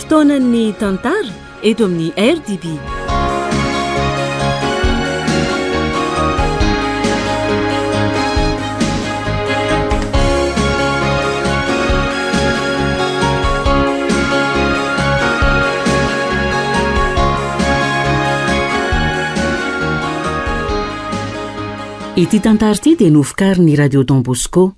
fotoanan'ny tantara eto amin'ny RDB. Ity tantara ity dia novokary ny Radio Don Bosco.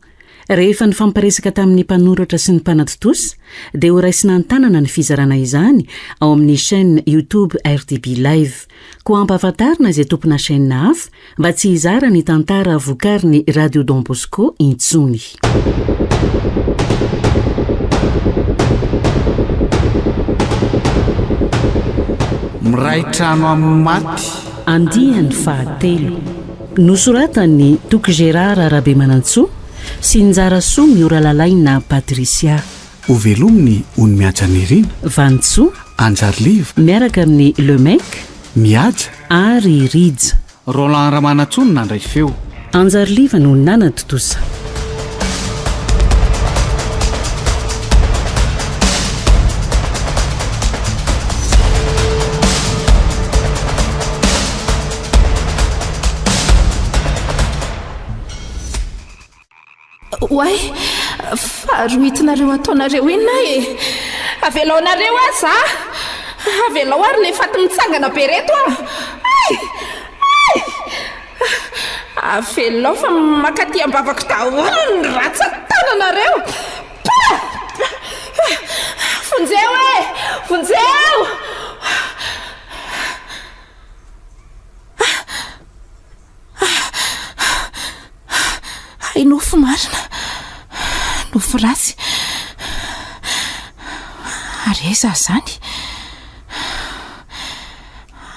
Rehefa ny famparesaka tamin'ny mpanoratra sy ny mpanatitosy dia ho raisina an-tanana ny fizarana izany ao amin'ny chaîne YouTube RDB Live. Koa ampahafantarina izay tompona chaîne hafa mba tsy hizara ny tantara voakary ny Radio Don Bosco intsony. Miray trano amin'ny maty. Andihany fahatelo. Nosoratan'ny Tok Gérard Arabemanantsoa sy Njara Soa Miora Lalaina Patricia. Ho velominy ho ny mihaja nirina Vantsoa Anjarliva miaraka amin'ny Lemec mihaja ary Rija. Roland Ramanantsoa nandray feo. Anjarliva no nana totosa. Oay, faharoitinareo ataonareo inona e? Avelaonareo aza? Avelao ary le faty mitsangana be reto avelao fa makaty ambavako daholo ny ratsan-tananareo. Vonjeo e! Vonjeo! Ay, nofo marina, nofo ratsy. Ary aiza zany?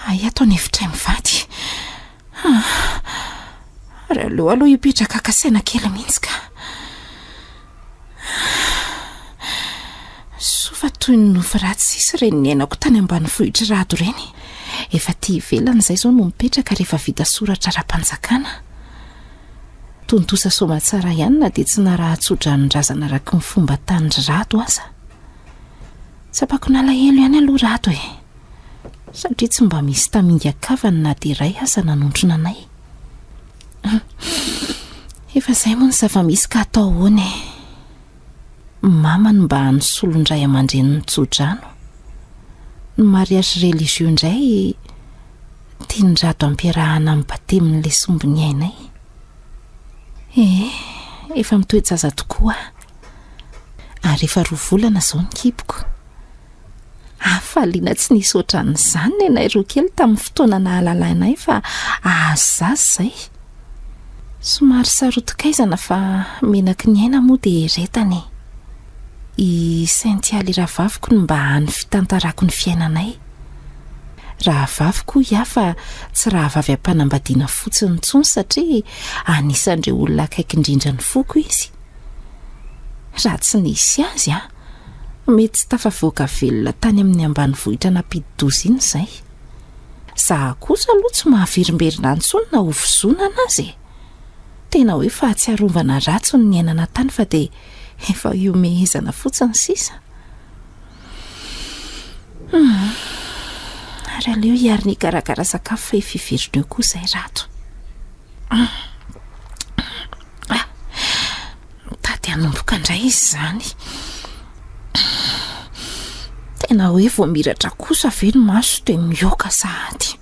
Ay, ataony efitray mivady. Ary aloha hipetraka kasaina kely mihitsy ka. Sofa toy ny nofo ratsy sisy reny ny ainako tany ambanivohitra rado reny. Efa ty ivelany izay zao no mipetraka rehefa vita soratra ra-panjakana. Tontosa soma tsara ihany na dia tsy narahatsotra nydrazana araka ny fomba tandry rado aza. Tsapako nalahelo ihany aloha rado e. Satria tsy mba misy taminga kavany na dia ray aza nanontrona anay. Efa izay moa ny zava-misy ka atao hoany e. Mamany mba hanosolondray aman-dreny ny tsodrano. Ny mariage religieux indray tiany rado ampiarahana amin'ny batemin'ilay sombiny ainay. Efa mitoejaza tokoa. Ary efa 2 volana zao ny kipoko. Faliana tsy nisy ohatran'izany nenay roa kely tamin'ny fotoana nahalalainay fa azazy zay. Somary sarotin-kaizana fa menaky ny aina moa dia retany. I Saint-Aly rahavaviko no mba hany fitantarako ny fiainanay. Rahavaviko fa tsy rahavavy ampanambadiana fotsiny intsony satria anisan'ireo olona akaiky indrindra ny foko izy. Raha tsy nisy azy mety tsy tafavoaka velona tany amin'ny ambanivohitra nampidi-doza iny izay. Za kosa aloha tsy mahaverimberina intsony na hovizoana anazy. Tena hoe fahatsiarovana ratsy ny ainana tany fa dia efa iomehezana fotsiny sisa. Ary aleo hiary ny karakara sakafo fa ifiverina eo koa izay rato. Tady hanomboka indray izy izany. Tena hoe vao miratra kosa ve ny maso dia mioka sahady.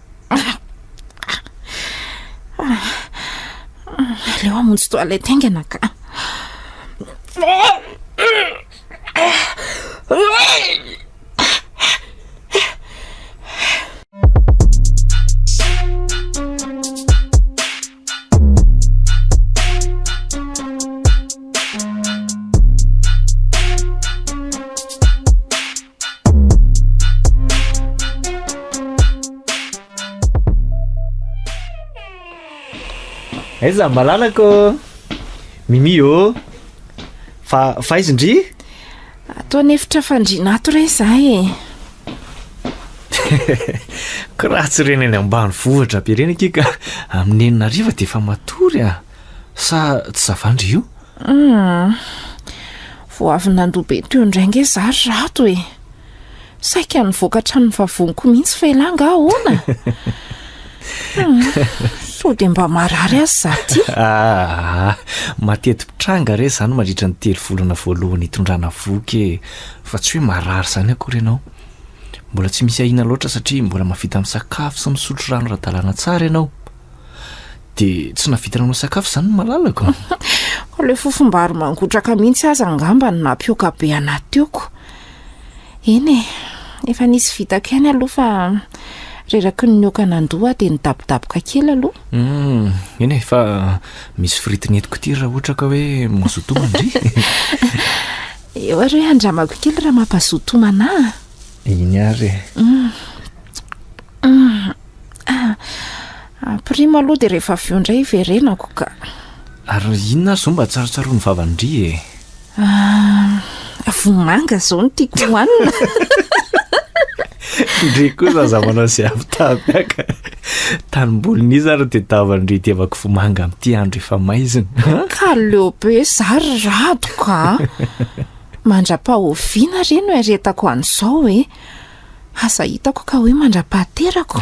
Aleo hamonjy toalety haingana ka. Aiza malalako Mimi o. Fa izy-ndry? Ataony efitra fandriana ato re zahay. Kiratsy reny any ambany vohitra be reny kika amin'ny 9 ariva dia efa matory sa tsy zavandry io? Vao avy nandoa be teo indray nge za rato e. saika nyvoakatra ny vavoniko mihitsy felanga ahoana so dia mba marary azy zaty matetipitranga re zany mandritra ny 3 volana voalohany hitondrana voky fa tsy hoe marary zany akory ianao mbola tsy misy ahina loatra satria mbola mavita amin'ny sakafo sy misotro rano ra-dalàna tsara ianao dia tsy navita nanao sakafo zany no malalako le fofombary mangotraka mihitsy azy angamba ny nampioka be anaty teoko eny efa nisy vitako ihany aloha fa reraky ny nioka nandoha dia nidabodaboka kely aloha eny fa misy fritiny etiko ty raha ohatra ka hoe mazotomandry eo ary hoe andramako kely raha mampazotomana iny ary primo aloha dia rehefa viondray verenako ka ary inona ary zao mba tsarotsaroa ny vavandry vomanga zao no tiako hohanina ndre kosa za manao sy avitapiaka tanymbolon'izy ary dia davandry tiavako vomanga amin'ity andro efa maizina ka leo be zary radoka mandra-pahoviana reny hoe aretako an'izao e asa hitako ka hoe mandra-pahaterako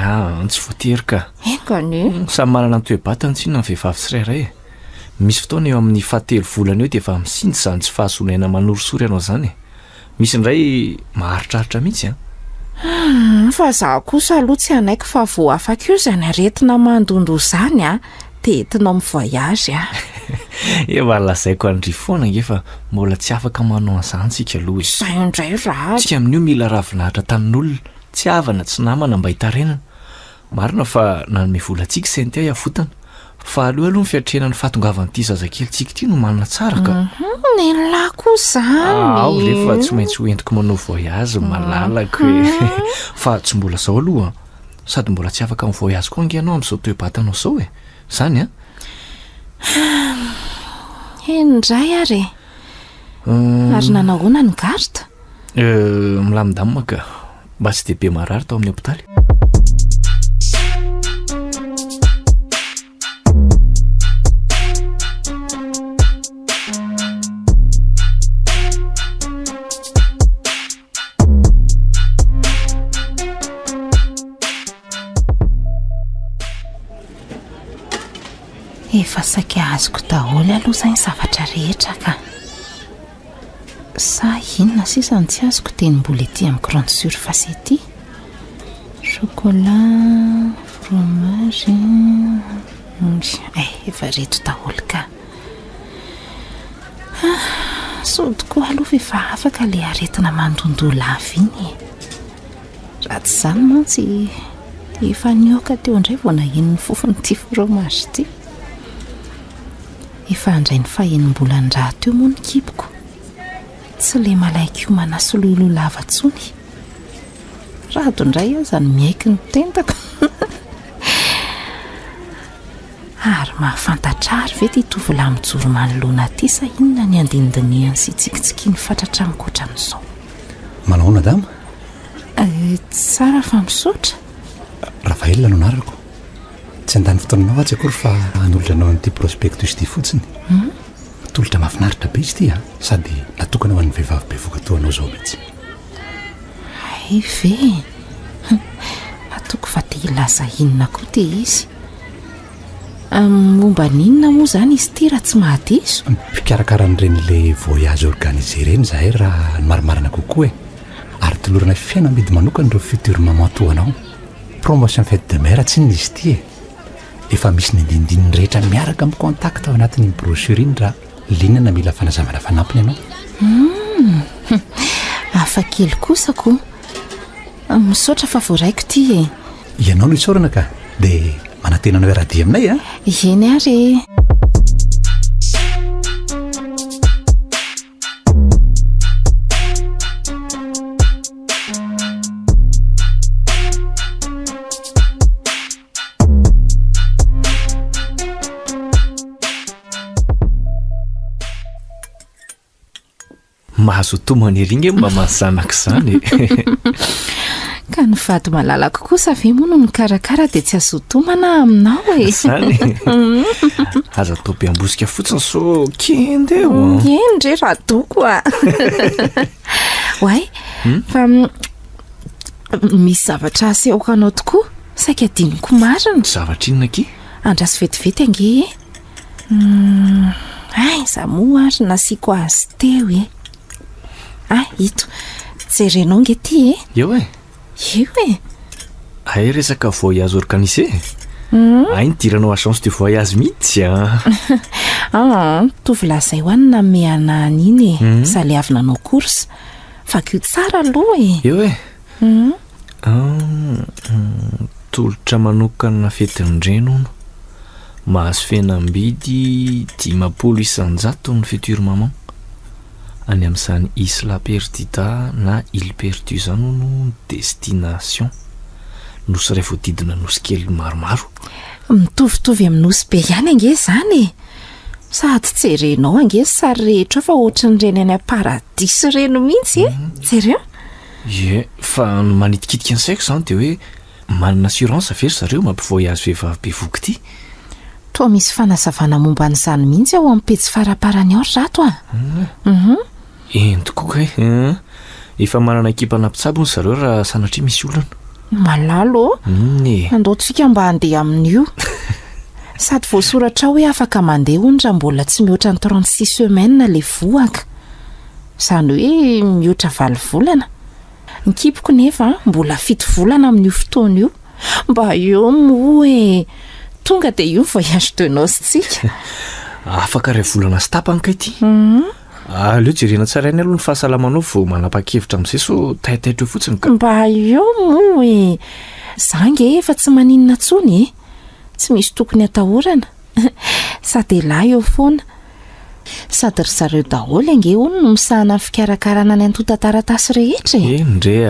tsy voaterika engany samy manana ny toe-batany tsinona ny vehivavy tsirairay misy fotoana eo amin'ny 7 volana eo dia efa misintsy zany tsy fahasonaina manorosory ianao zany misy indray maharitraritra mihitsy fa za kosa aloha tsy anaiko fa vo afaka io zany aretina mandondo zany dia entinao mivoyage efa lazaiko andry foana ngefa mbola tsy afaka manao an'izany tsika aloha zay indray raha tsika amin'io mila ravinahitra tanin'olona tsy havana tsy namana mba hitarenana marina fa nanome volantsika sainty ahy afotana fa aloha ny fiatrenany fahatongavan'ity zazakelyntsika ity no manana tsara ka ny lako zany rehefa tsy maintsy hoentiko manao voyage malalaka hoe fa tsy mbola zao aloha sady mbola tsy afaka amin'ny voyage koa ange ianao amin'izao toe-batanao zao zany indray ary ary nanahoana ny garta milamindamina ka mba tsy dehibe marary tao amin'ny hopitaly efa saika azoko daholo aloha zany zavatra rehetra ka sa inona sisany tsy azoko tenimbola ety amin'ny grande surface ety chocolat fromage efa reto daholo ka sody koa aloha efa afaka le aretina mandondolo avy iny raha tsy zany mantsy efa nioka teo indray vao nahenony fofon'ity fromage ity efa andray ny fahenim-bola ny raha teo moa ny kipoko tsy le malaika io manasoloilo lavantsony rado indray aza ny miaiky ny tentako ary mahafantatrary ve ty tovolahy mijoro manoloana ty sa inona ny andindinihany sy tsikitsikiany fatratra mikoatra amin'izao manahoana dama tsara fa misaotra raha fahelona no narako tsy andany fotoananao atsy akory fa anolodranao n'ity prospectus ity fotsiny tolotra mahafinaritra be izy ity sady natokana ho an'ny vehivavy be vokatoanao zao mihitsy ay ve atoko fa te ilaza inona koa te izy momba ninona moa zany izy ty raha tsy mahadiso mpikarakaranyireny le voyage organisé reny zahay raha ny marimarina kokoa ary tolorana fiainamidy manokana ireo futur maman toanao promotion fête de mer tsy ny izy ity efa misy ny indindininy rehetra miaraka amin'ny contact ao anatin'ny brochure iny raha linana mila fanazavana fanampiny ianao afa kely kosako misaotra fa voaraiko ty ianao no isaorana ka dia manantenana hoe radia aminay eny ary mahazo tomany eringe mba mahazanaka izany ka ny vady malalako kosa ve moa no mikarakara dia tsy azotomana aminao zany aza atao be ambosika fotsiny so kende endre raha doko way fa Misy zavatra asehoka anao tokoa, saika diniko marina. Zavatra inona ky? Andrasy vetivety ange za moa ary nasiako azy teo ito jerenao nge ty Eo e? io e. Ay resaka voyage organisé. Ay nidiranao agence de voyage mihitsy tovylazay ho any namehana any iny e. Za le avy nanao course fa kio tsara aloha e. Eo e? Tolotra manokana fetin-drenono, mahazo fihenam-bidy 500 ny feture maman any amin'izany Isla Perdida na Île Perdue zany no destination. Nosy iray voadidina nosy kely maromaro. Mitovitovy amin'ny nosy be ihany ange zany e. Sady jerenao ange sary rehetra fa ohatran'ireny any paradisy reny mihitsy e. Jereo? Ie, fa manitikitika ny saiko zany dia hoe manana assurance avery zareo mampivoyage vehivavy be voky ity. Toa misy fanazavana momba n'izany mihitsy ao amin'ny pejy faraparany ao rato Tokoa e. Efa manana ekipa nampitsabo ny zareo raha sanatria misy olana. Malalo andaotsika mba handeha amin'io. Sady voasoratra hoe afaka mandeha hono raha mbola tsy mihoatra ny 36 semaines le voaka. Zany hoe mihoatra 9 volana. Ny kipoko nefa mbola 7 volana amin'io fotoana io. Mba eo moa e. Tonga dia io voyage de noces tsika. Afaka ray volana sy tapany ka ity. Aleo jerena tsara ny aloha ny fahasalamanao vao manapa-kevitra amin'izay so taitaitra fotsiny ka. Mba eo moa e. Za nge efa tsy maninona tsony e. Tsy misy tokony atahorana. Sady lahy eo foana. Sady ry zareo daholo ange hono no misahana fikarakarana ny antotan-taratasy rehetra e. Ndre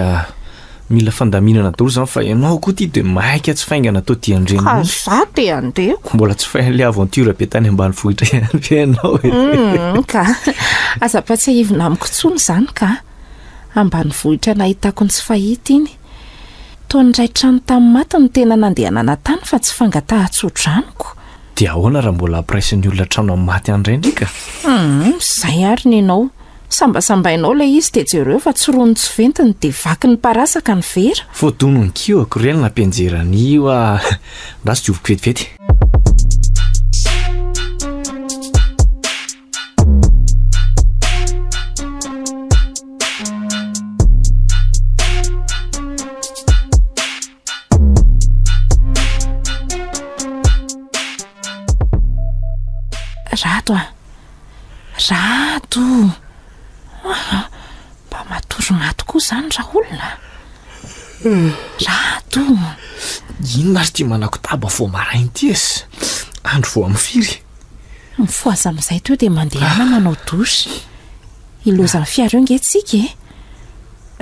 mila fandaminana daholo zany fa ianao koa ty dia maika tsy faingana atao diandreny. Za dia andeko. Mbola tsy fain'le aventure be tany ambanivohitra ihany fe ianao e. Ka aza-patsiahivina amiko tsony zany ka. Ambanivohitra nahitako ny tsy fahita iny. Toa niray trano tamin'ny maty no tena nandehanana tany fa tsy fangatahan-tsodranoiko. Dia ahoana raha mbola ampiresin'ny olona trano amin'ny maty andray ndraika? Zay ary ny anao. Sambasambainao le izy dia jereo fa tsy rony tsy ventiny dia vaky ny parasaka ny vera. Voadonony kio akorely nampianjeran'io nda sy dioviko vetivety. Rato mba matoro-maty koa zany raha olona. Rato inona ary tia manako taba vo marainy ty esy andro vo amin'ny firy. Mifoaza amin'izay teo dia mandehana manao dosy. Ilozan'ny fiara eo nge tsika e.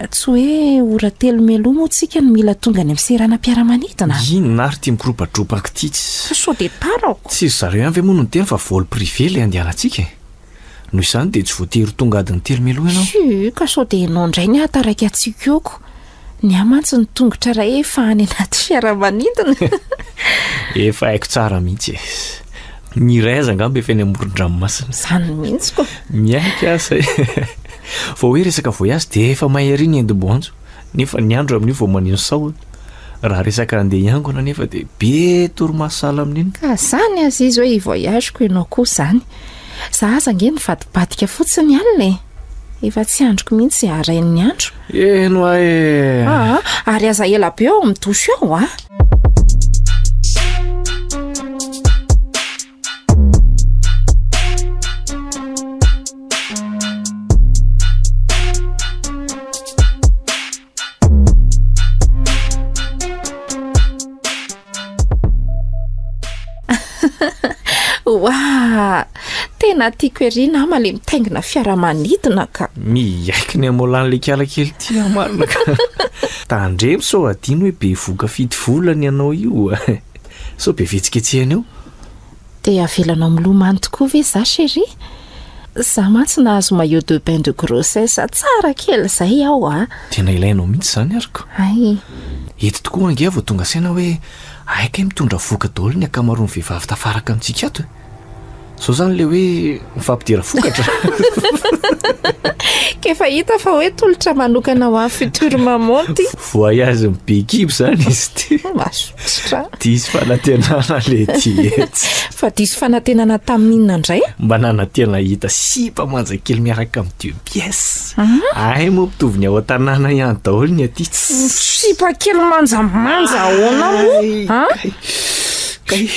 Tsy hoe ora telo meloa moa tsika no mila tonga any amin'ny seranam-piaramanidina. Inona ary tia mikoropadropaka ity tsy sao dia tarako. Tsy zareo ihany ve moa no tena fa vol privé le andehanantsika e. Noho izany dia tsy voatery tonga adiny telo meloa ianao. Ka sao dia ianao indray ny ataraka atsika eoko. Ny amantsy ny tongotra ray efa any anaty fiaramanidina. Efa haiko tsara mihitsy e. Ny ray aza angamba efa eny amoron-dranomasina. Zany mihitsy koa. Miaika asa e. Vao hoe resaka voyage dia efa mahay ary ny endim-boanjo. Nefa ny andro amin'io vao manino sao. Raha resaka andeha hiangona nefa dia be torimasala amin'iny. Ka zany azy izy hoe voyage-ko ianao koa zany. Za aza nge mivadibadika fotsiny ihany le. Efa tsy androko mihitsy arain'ny andro. Eno e. Ary aza ela be ao amin'ny dosy ao tena tiako ery nama le mitaingina fiaramanidina ka. Miaiky ny amolan'le kiala kely ty marina ka. Tandremo sao adino hoe be voka 7 volana ianao io. Sao be vetsiketsehana eo. Dia avelanao milomano tokoa ve za chérie? Za mantsy nahazo maillot de bain de grossesse tsara kely zay ao Tena ilainao mihitsy zany ariko. Ay. Eto tokoa ange vao tonga saina hoe aika mitondra voka daholo ny akamaroan'ny vehivavy tafaraka amintsika ato. sao zany le hoe mifampidira vokatra kefa hita fa hoe tolotra manokana ho amin'ny futur mamonty voyage mibe ekipe zany izy ty masotra diso fanantenana le tietsy fa diso fanantenana tamin'inona indray mba nanantena hita sipa manja kely miaraka amin'ny deux pièces ay moa mitovy ny ao an-tanàna ihany daholo ny aty sipa kely manjamanja ahoana moa kay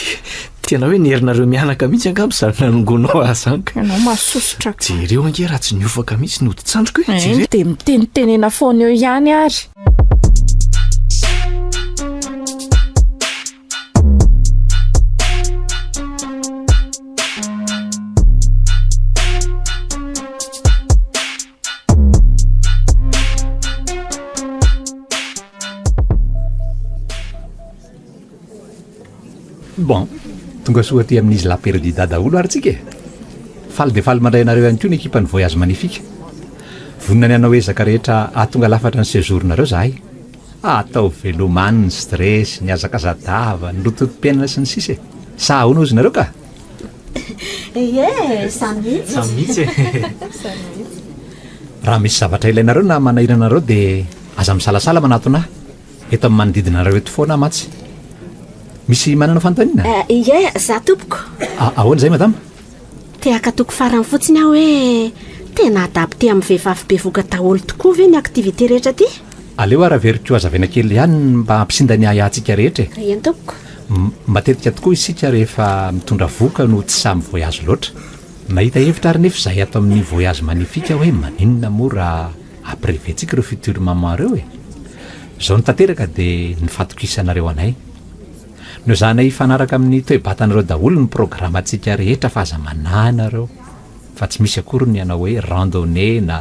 tena hoe nerinareo mianaka mihitsy angamba zany nanongonao azy anka anao masosotra jereo ange raha tsy niofaka mihitsy ny odi-tsandroko hoe jereo dia mitenitenena foana eo ihany ary bon tonga soaty amin'izy la perdida daholo ary tsika faly dia faly mandray anareo ihany koa ny ekipa ny voyage magnifika vonina ny anao ezaka rehetra atonga lafatra ny séjournareo zahay atao velomany ny stress ny azakazadava ny rototom-piainana sy ny sisa sa ahoana ozy nareo ka samihitsy raha misy zavatra ilainareo na manahiranareo dia aza misalasala manatonahy eto amin'ny manodidinareo eto foana matsy misy manana fanontaniana za tompoko ahoana zay madama teaka toko farany fotsiny aho hoe tena adapte amin'ny vehivavy be voka daholo tokoa ve ny aktivité rehetra ty aleo araha veriko azavena kely ihany mba hampisinda ny ahiahtsika rehetra eny tompoko matetika tokoa isika rehefa mitondra voka no tsy samy voyage loatra nahita hevitra ary nefa zahay ato amin'ny voyage magnifika hoe maninona moa raha apréventsika ireo futur maman reo zao nytanteraka dia nyfatokisanareo anay no zanay fanaraka amin'ny toe-batanareo daholo ny programa antsika rehetra fa aza mananareo fa tsy misy akory ny anao hoe randonnée na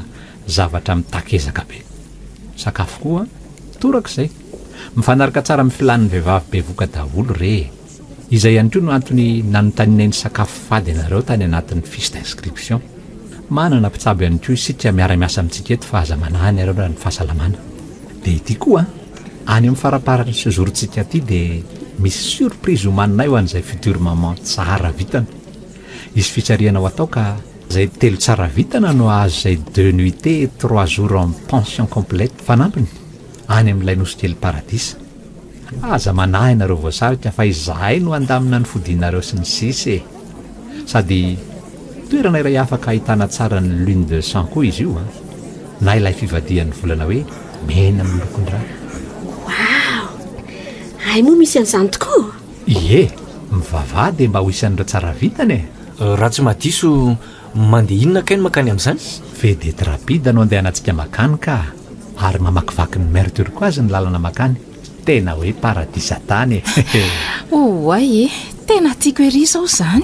zavatra mitakezaka be sakafo koa toraka izay mifanaraka tsara amin'ny filan'ny vehivavy be voka daholo re izay ihany koa no antony nanotaninay ny sakafo fady anareo tany anatin'ny fiche d'inscription manana mpitsabo ihany koa isika miara-miasa amintsika eto fa aza manany areo raha ny fahasalamana dia ity koa any amin'ny faraparany séjourntsika ty dia misy surprise homaninay ho an'izay futur maman tsara vitana izy fitsarianao atao ka zay telo tsara vitana no azo zay 2 nuitées 3 jours en pension complète fanampiny any amin'ilay nosokely paradisa aza manahy nareo voasarika fa izahay no andamina ny fodinareo sy ny sisy sady toerana iray afaka ahitana tsara ny lune de sang koa izy io na ilay fivadihan'ny volana hoe mena amin'ny lokon-drano ay moa misy an'izany tokoa ie mivavah dia mba ho isan'ireo tsara vitany raha tsy mahadiso mandeha inona kay no makany amin'izany vedety rapide no andehanantsika makany ka ary mamakivaky ny mercure koa azy ny lalana makany tena hoe paradisa tany oay tena tiako ery izao zany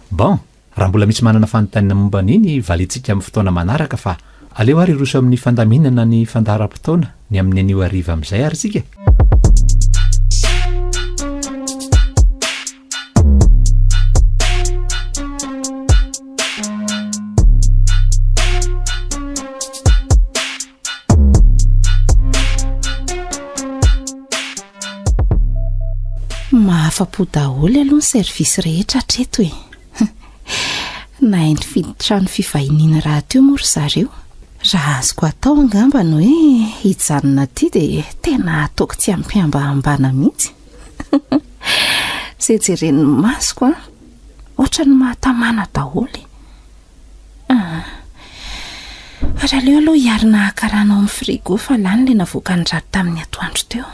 bon raha mbola misy manana fanontaniana momba n'iny valintsika amin'ny fotoana manaraka fa aleo ary iroso amin'ny fandaminana ny fandaharam-potoana ny amin'ny anio ariva amin'izay ary tsika mahafa-po daholo aloha ny service rehetra hatreto e na hainy fiditrano fivahiniana raha teo mory zareo raha azoko atao angambany hoe hijanona ty dia tena ataoko tsy ampiambahambana mihitsy zay jeren'ny masoko a ohatra ny mahatamana daholo ary aleo aloha hiarina akaranao amin'ny frigo fa lany le navoaka ny rary tamin'ny atoandro teo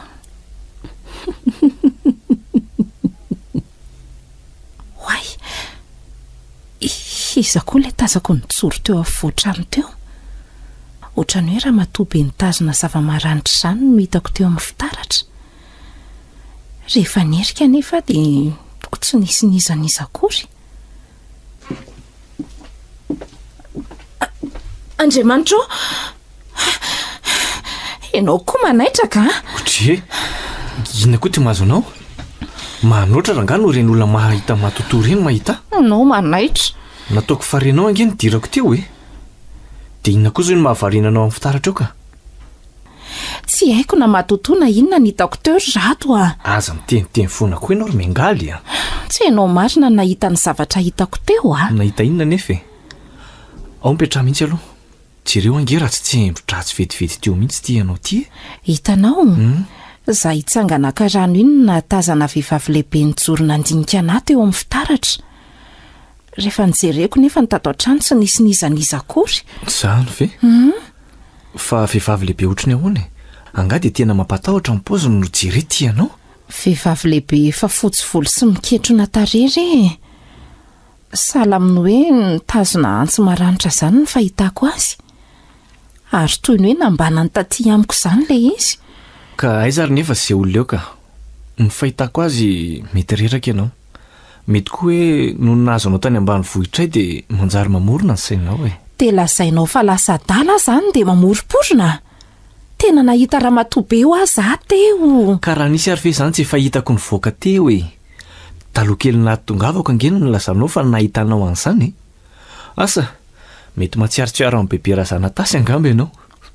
hoay iza koa ilay tazako nitsoro teo afovoatrano teo ohatrany hoe raha matoby nitazona zava-maranitra izany no hitako teo amin'ny fitaratra rehefa nerika nefa dia tsy nisy nizaniza akory Andriamanitra ianao koa manaitraka otre ina koa ty mahazo anao manoatra rangano no reny olona mahita matoto reny mahita anao manaitra nataoko farenao ange nydirako teo dia inona koa zao ny mahavarinanao amin'ny fitaratra eo ka tsy haiko na matotoana inona ny dokter rato a. Aza miteniteny foana koa ianao ry miangaly a. Tsy hainao marina nahita ny zavatra hitako teo a. Nahita inona nefa e? Ao mipetraha mihitsy aloha. Jereo angera tsy tsembon-dratsy vetivety teo mihitsy ty ianao ty e. Hitanao za hitsangana karano iny natazana vehivavy lehibe nijoro nandinika anahy teo amin'ny fitaratra. Rehefa nijereko nefa ny tato an-trano tsy nisy nizaniza akory. Zany ve? Fa vehivavy lehibe otriny ahoana e? Anga dia tena mampatahotra ny paoziny no jere ty ianao. Vehivavy lehibe efa fotsy volo sy miketrona tarery. Sahala amin'ny hoe nitazona antsy maranitra zany ny fahitako azy. Ary toy ny hoe nambana ny taty amiko zany le izy. Ka aiza ary nefa izay olona eo ka. Ny fahitako azy mety reraka ianao. Mety koa hoe noho nahazo anao tany ambany vohitray dia manjary mamorona ny sainao e. Te lazainao fa lasa dala zany dia mamoriporona. Tena nahita ramatoa be ho azy aho teo. Ka raha nisy ary ve zany tsy efa hitako ny voaka teo e. Taloha kely nahatongavako angena no lazanao fa nahitanao an'izany e. Asa, mety matsiarotsiaro amin'ny bebe razana tasy angamba ianao.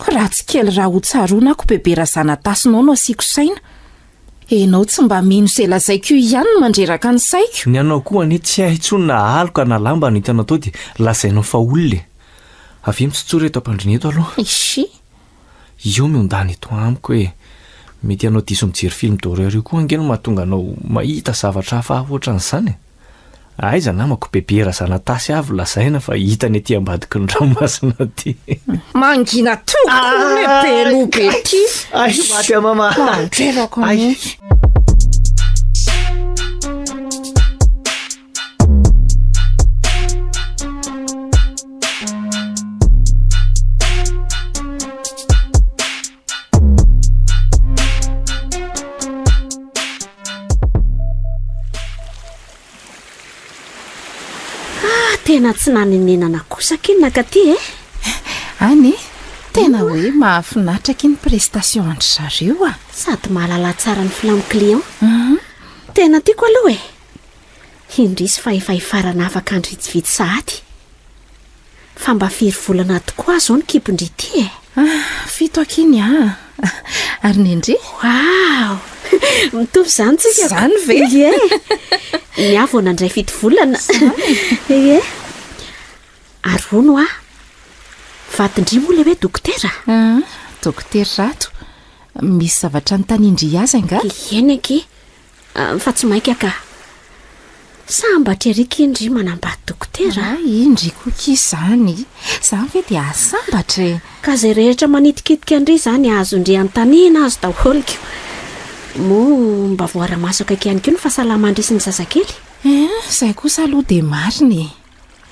Raha tsy kely raha ho tsaroanako bebe razana tasinao no asiako saina. Enao tsy mba mino izay lazaiko ihany no mandreraka ny saiko. Ny anao koa ane tsy hay intsony na aloka na lamba no hitanao tao dia lazainao fa olona e. Avy mitsotsory eto ampandriny eto aloha. Ishi. Io miondany eto amiko e. Mety anao diso mijery film d'horreur io koa angena mahatonga anao mahita zavatra hafa ohatran'izany e. Aiza namako bebe razana tasy avy lazaina fa hitany aty ambadiky ny ranomasina ty. Mangina tokony belobe ty. Aisy mama. Mandreraka mihitsy. Tena tsy nanenenana kosa kinona ka ty e. Any tena hoe mahafinaritra kiny prestation andry zareo a. Sady mahalala tsara ny filamu client. Tena tiako aloha e. Indrisy fa efa ifarana afaka andritsivitsy sahady. Fa mba firy volana tokoa zao ny kipondry ty e. Fito akiny a. Ary nendry. Wow. Mitovy zany tsika. Zany ve? Ie. Miavo nandray fito volana. Ie. Arono a. Vatindry moa le hoe dokotera. Dokotera rato. Misy zavatra ny tanindry azy anga. Eny aky. Fa tsy mainka ka. Sambatra ery kindry manambady dokotera. Indry koky zany. Zany ve dia asambatra. Ka zay rehetra manitikitika andry zany azo ndry antaniana azo daholiko. Mo mba voara-maso akaiky ihany koa ny fahasalamandry sy ny zazakely. Zay kosa aloha dia mariny.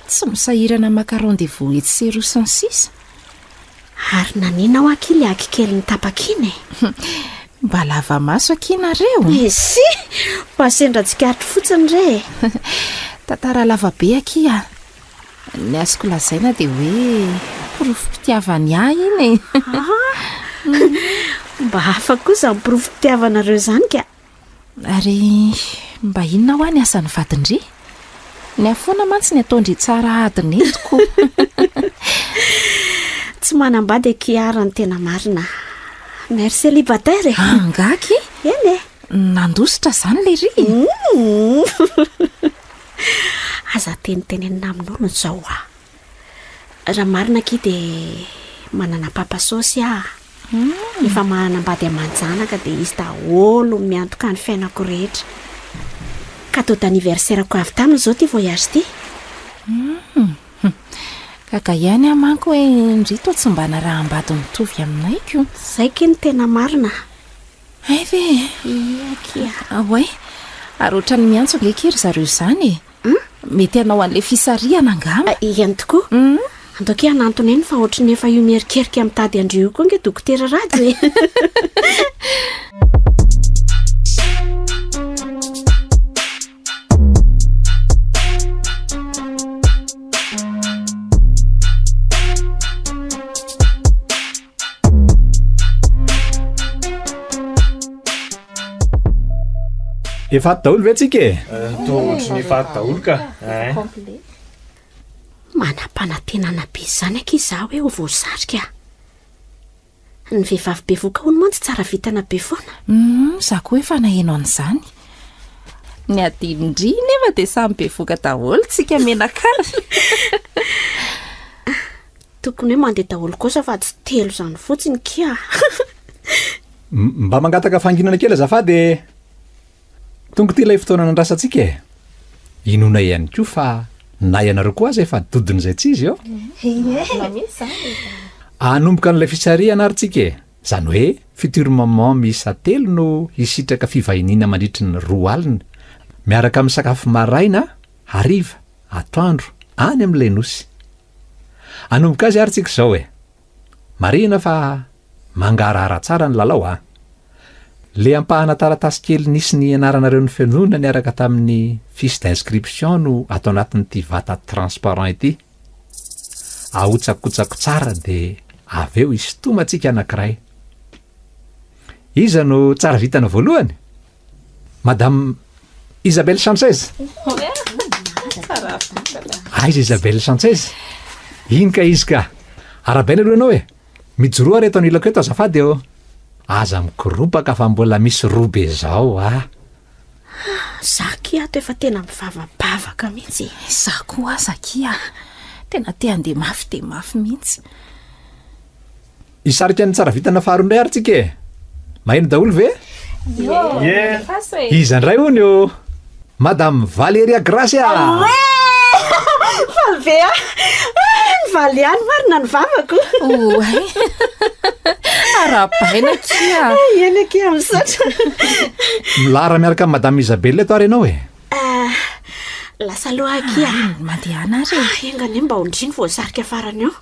Tsy misahirana makaron de vohety sy roson sisa. Ary nanina ao akily akikely ny tapakiny. Mba lava maso akinareo. Si, mba sendrantsikaritry fotsiny re. Tantara lava be akia. Ny azoko lazaina dia hoe porofom-pitiavany ahy iny. Mba hafa kosa ny porofom-pitiavanareo zany ka. Ary mba inona ho any asan'ny vadindry? Ny afoana mantsy ny ataondry tsara adiny etiko. Tsy manambady kiara ny tena marina. Mère célibataire. Angaky? Eny e. Nandositra zany le ry. Aza tenitenenina amin'olona zao a. Raha marina ki dia manana papa sosy a. Efa manambady amanjanaka dia izy daholo miantoka ny fiainako rehetra. Cadeau d'anniversaire ko avy taminy zao ty voyage ty. Kaka ihany amanko hoe ndrito tsy mbana raha ambady mitovy aminay ko. Zay kiny tena marina. Ay ve? Ia. Ahoy, ary ohatrany miantso angekery zareo zany e. Mety anao an'le fisariana angamba. Ihany tokoa. Antoky anantony eny fa ohatrany efa io merikerika amin'ny tady andrio koa nge dokotera radio e. Efa daholo ve tsika e? Tohotry ny efa daholo ka. Manam-panantenana be zany aky izaho hoe ho voasarika. Ny vehivavy be voka hono mantsy tsara vitana be foana. Za koa efa naheno an'izany. Ny adindry nefa dia samy be voka daholo tsika menakara. Tokony hoe mandeha daholo kosa fa tsy telo izany fotsiny kia. Mba mangataka fanginana kely azafady. Tonga ty ilay fotoana nandrasantsika e. Inona ihany koa fa na ianareo koa aza efa dodin'izay tsy izy eo. Anomboka n'ilay fisariana ary tsika e. Zany hoe fitournement miisa 3 no hisitraka fivahiniana mandritry ny 2 alina miaraka amin'ny sakafo maraina, hariva, atoandro any amin'ilay nosy. Anomboka azy ary tsika izao e. Marina fa mangarahara tsara ny lalao a. Le ampahana taratasy kely nisy ny anaranareo ny fianonana niaraka tamin'ny fiche d'inscription no atao anatin'ity vata transparent ity. Ahotsakotsako tsara dia avy eo isotomantsika anankiray. Iza no tsara vitana voalohany? Madame Isabelle Sanchez. Aiza Isabelle Sanchez? Iny ka izy ka. Arabaina aloha ianao e. Mijoroa reto anilako eto azafady eo. Aza mikoropaka fa mbola misy robe zao a. Zakia ato efa tena mivavabavaka mihitsy. Za koa Zakia. Tena te handeha mafy dia mafy mihitsy. Isarika ny tsara vitana faharoa indray ary tsika e. Maheno daholo ve? Iza indray hony eo. Madame Valéria Gracia. Falvea. Valiany marina ny vavako. Oay. Arabaina kia. Eny kia misaotra. Milara miaraka amin'ny Madame Isabelle eto ary ianao e. Lasa loha kia. Mandehana ary. Engany mba ondriny voasarika farany eo.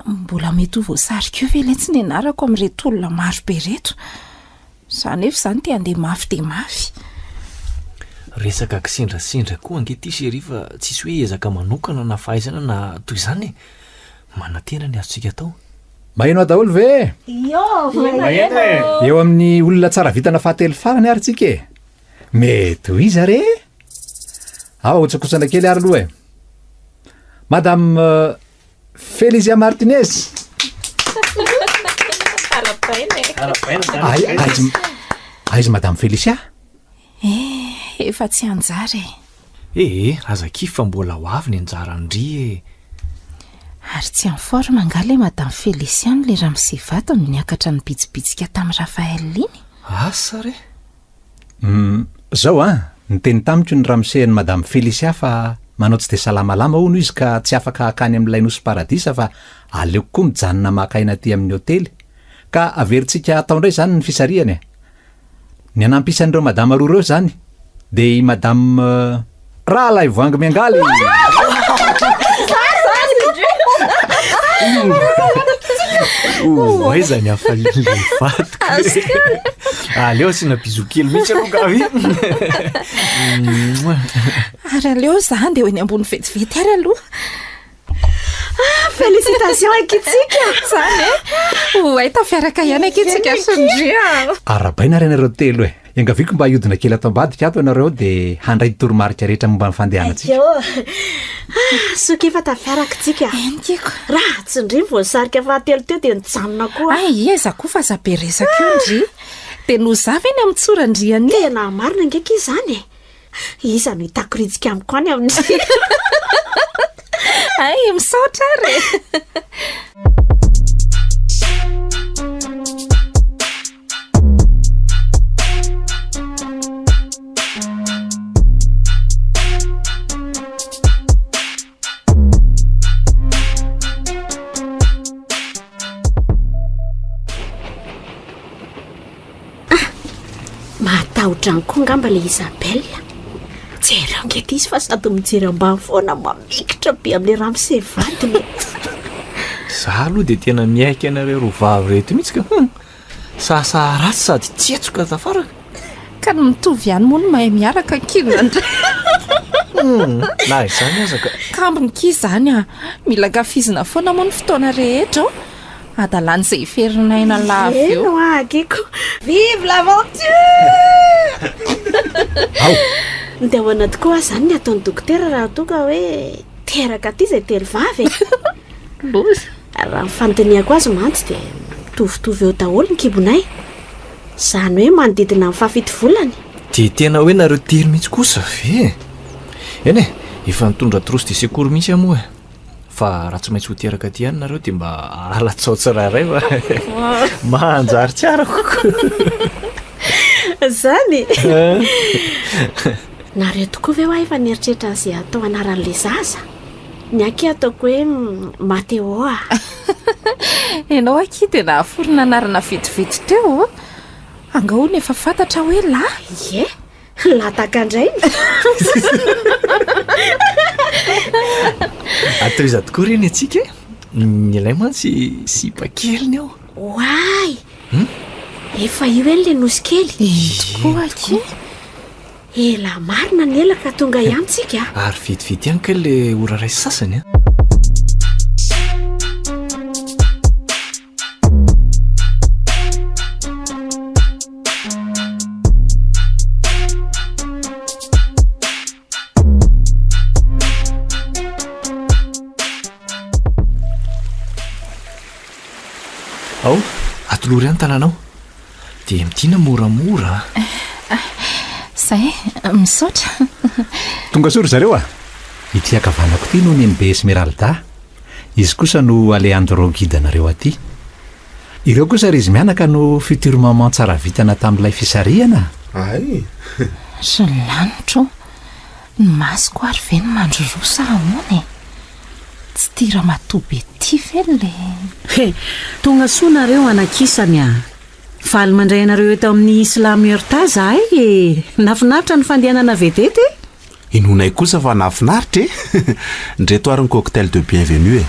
Mbola mety ho voasarika eo ve ilay tsy nianarako amin'ireto olona maro be reto. Izany efa izany te handeha mafy dia mafy. Resaka kisindrasindra koa ankehity chérie fa tsisy hoe ezaka manokana na fahaizana na toy izany e. Manantena ny azontsika atao. Maheno daholo ve? Eo amin'ny olona tsara vitana fahatelo farany ary tsika e. Mety ho iza re? Awa hotsakosana kely ary aloha e. Madame Felicia Martinez. Aiza Madame Felicia? Efa tsy anjara e. Aza kifa mbola ho avy ny anjarandry e. Ary tsy amin'ny mangala Madame Felicia le raha misevata no niakatra ny bitsibitsika tamin'ny Raphaël iny. Asa re? Zao ny teny tamiko ny ramoseny Madame Felicia fa manao tsy dia salamalama hono izy ka tsy afaka hakany amin'ilay nosy paradisa fa aleoko koa mijanona makaina aty amin'ny hotely ka averintsika atao indray izany ny fisariany e. Ny anampisan'ireo madama roa ireo izany dia i Madame Rahalay Voangy Miangaly. Aiza ny hafalian'ilay vatiko. Aleo asina bizo kely mihitsy aloha gavy. Ary aleo izany dia ho eny ambony vetivety ary aloha. Félicitations ankitsika. Izany e. Oay tafiaraka ihany ankitsika sondria. Arabaina ry anareo telo e. Iangaviako mba hiodina kely ato ambadika ato ianareo dia handray toromarika rehetra momba ny fandehanantsika. Soka efa tafiaraka tsika. Enikeko. Raha tsy indriny voasarika fahatelo teo dia nijanona koa. Iza koa fa za be resaka eo ndry. Dia nozavy eny amin'ny tsorandriany. Tena marina ngeky izany e. Iza no hitakoritsika amiko any amin'ny. Misaotra re. Matahotra any koa ngamba le Isabelle. Jery angety izy fa sady mijery ambany foana mamikitra be amin'ilay raha misevadiny. Za aloha dia tena miaika anareo roa vavy reto mihitsy ka sasa ratsy sady tsetsoka tafaraka. Ka ny mitovy ihany moa no mahay miaraka kina ndray. Na izany aza ka. Kambiny kia izany mila gafizina foana moa ny fotoana rehetra. Adalan'izay iferinaina lava eo. Eno akiko. Vive l'aventure! Dia ao anaty koa izany ny ataon'ny dokotera raha toka hoe teraka aty izay telo vavy. Loza. Raha ny fanontaniako azy mantsy dia mitovitovy eo daholo ny kibonay, izany hoe manodidina amin'ny fafito volany. dia tena hoe nareo tery mihitsy kosa ve eny e, efa nitondra trosy de sekory mihitsy amoa fa raha tsy maintsy ho teraka ty any nareo dia mba alatsao tsirairay fa manjary tsara koko zany nareo tokoa ve ho efa nieritreritra izay atao anaran'le zaza ny aky ataoko hoe Mateo a. ianao aky dia nahaforona anarana vetivety teo angahony efa fantatra hoe lahy ie latakandray atao iza tokoa reny atsika nylay mantsy sipakeliny ao oay efa io eny le nosy kely tokoa aky ela marina ny elaka tonga iantsika ary vetivety ihany ka le ora ray sasany ao atolory any tanànao dia mitiana moramora zay misaotra tonga sory zareo ity akavanako ity no ny MB Esmeralda izy kosa no Alejandro guide nareo aty ireo kosa ry izy mianaka no futur maman tsara vitana tamin'ilay fisarihana ay ry lanitro ny masoko ary ve ny mandrorosa amony tsy tira matoby ety ve le tonga soa nareo anakisany faly mandray anareo eto amin'ny Islam Urta zahay nafinaritra ny fandehanana vedety inonay kosa fa nafinaritra ndreto ary ny cocktail de bienvenue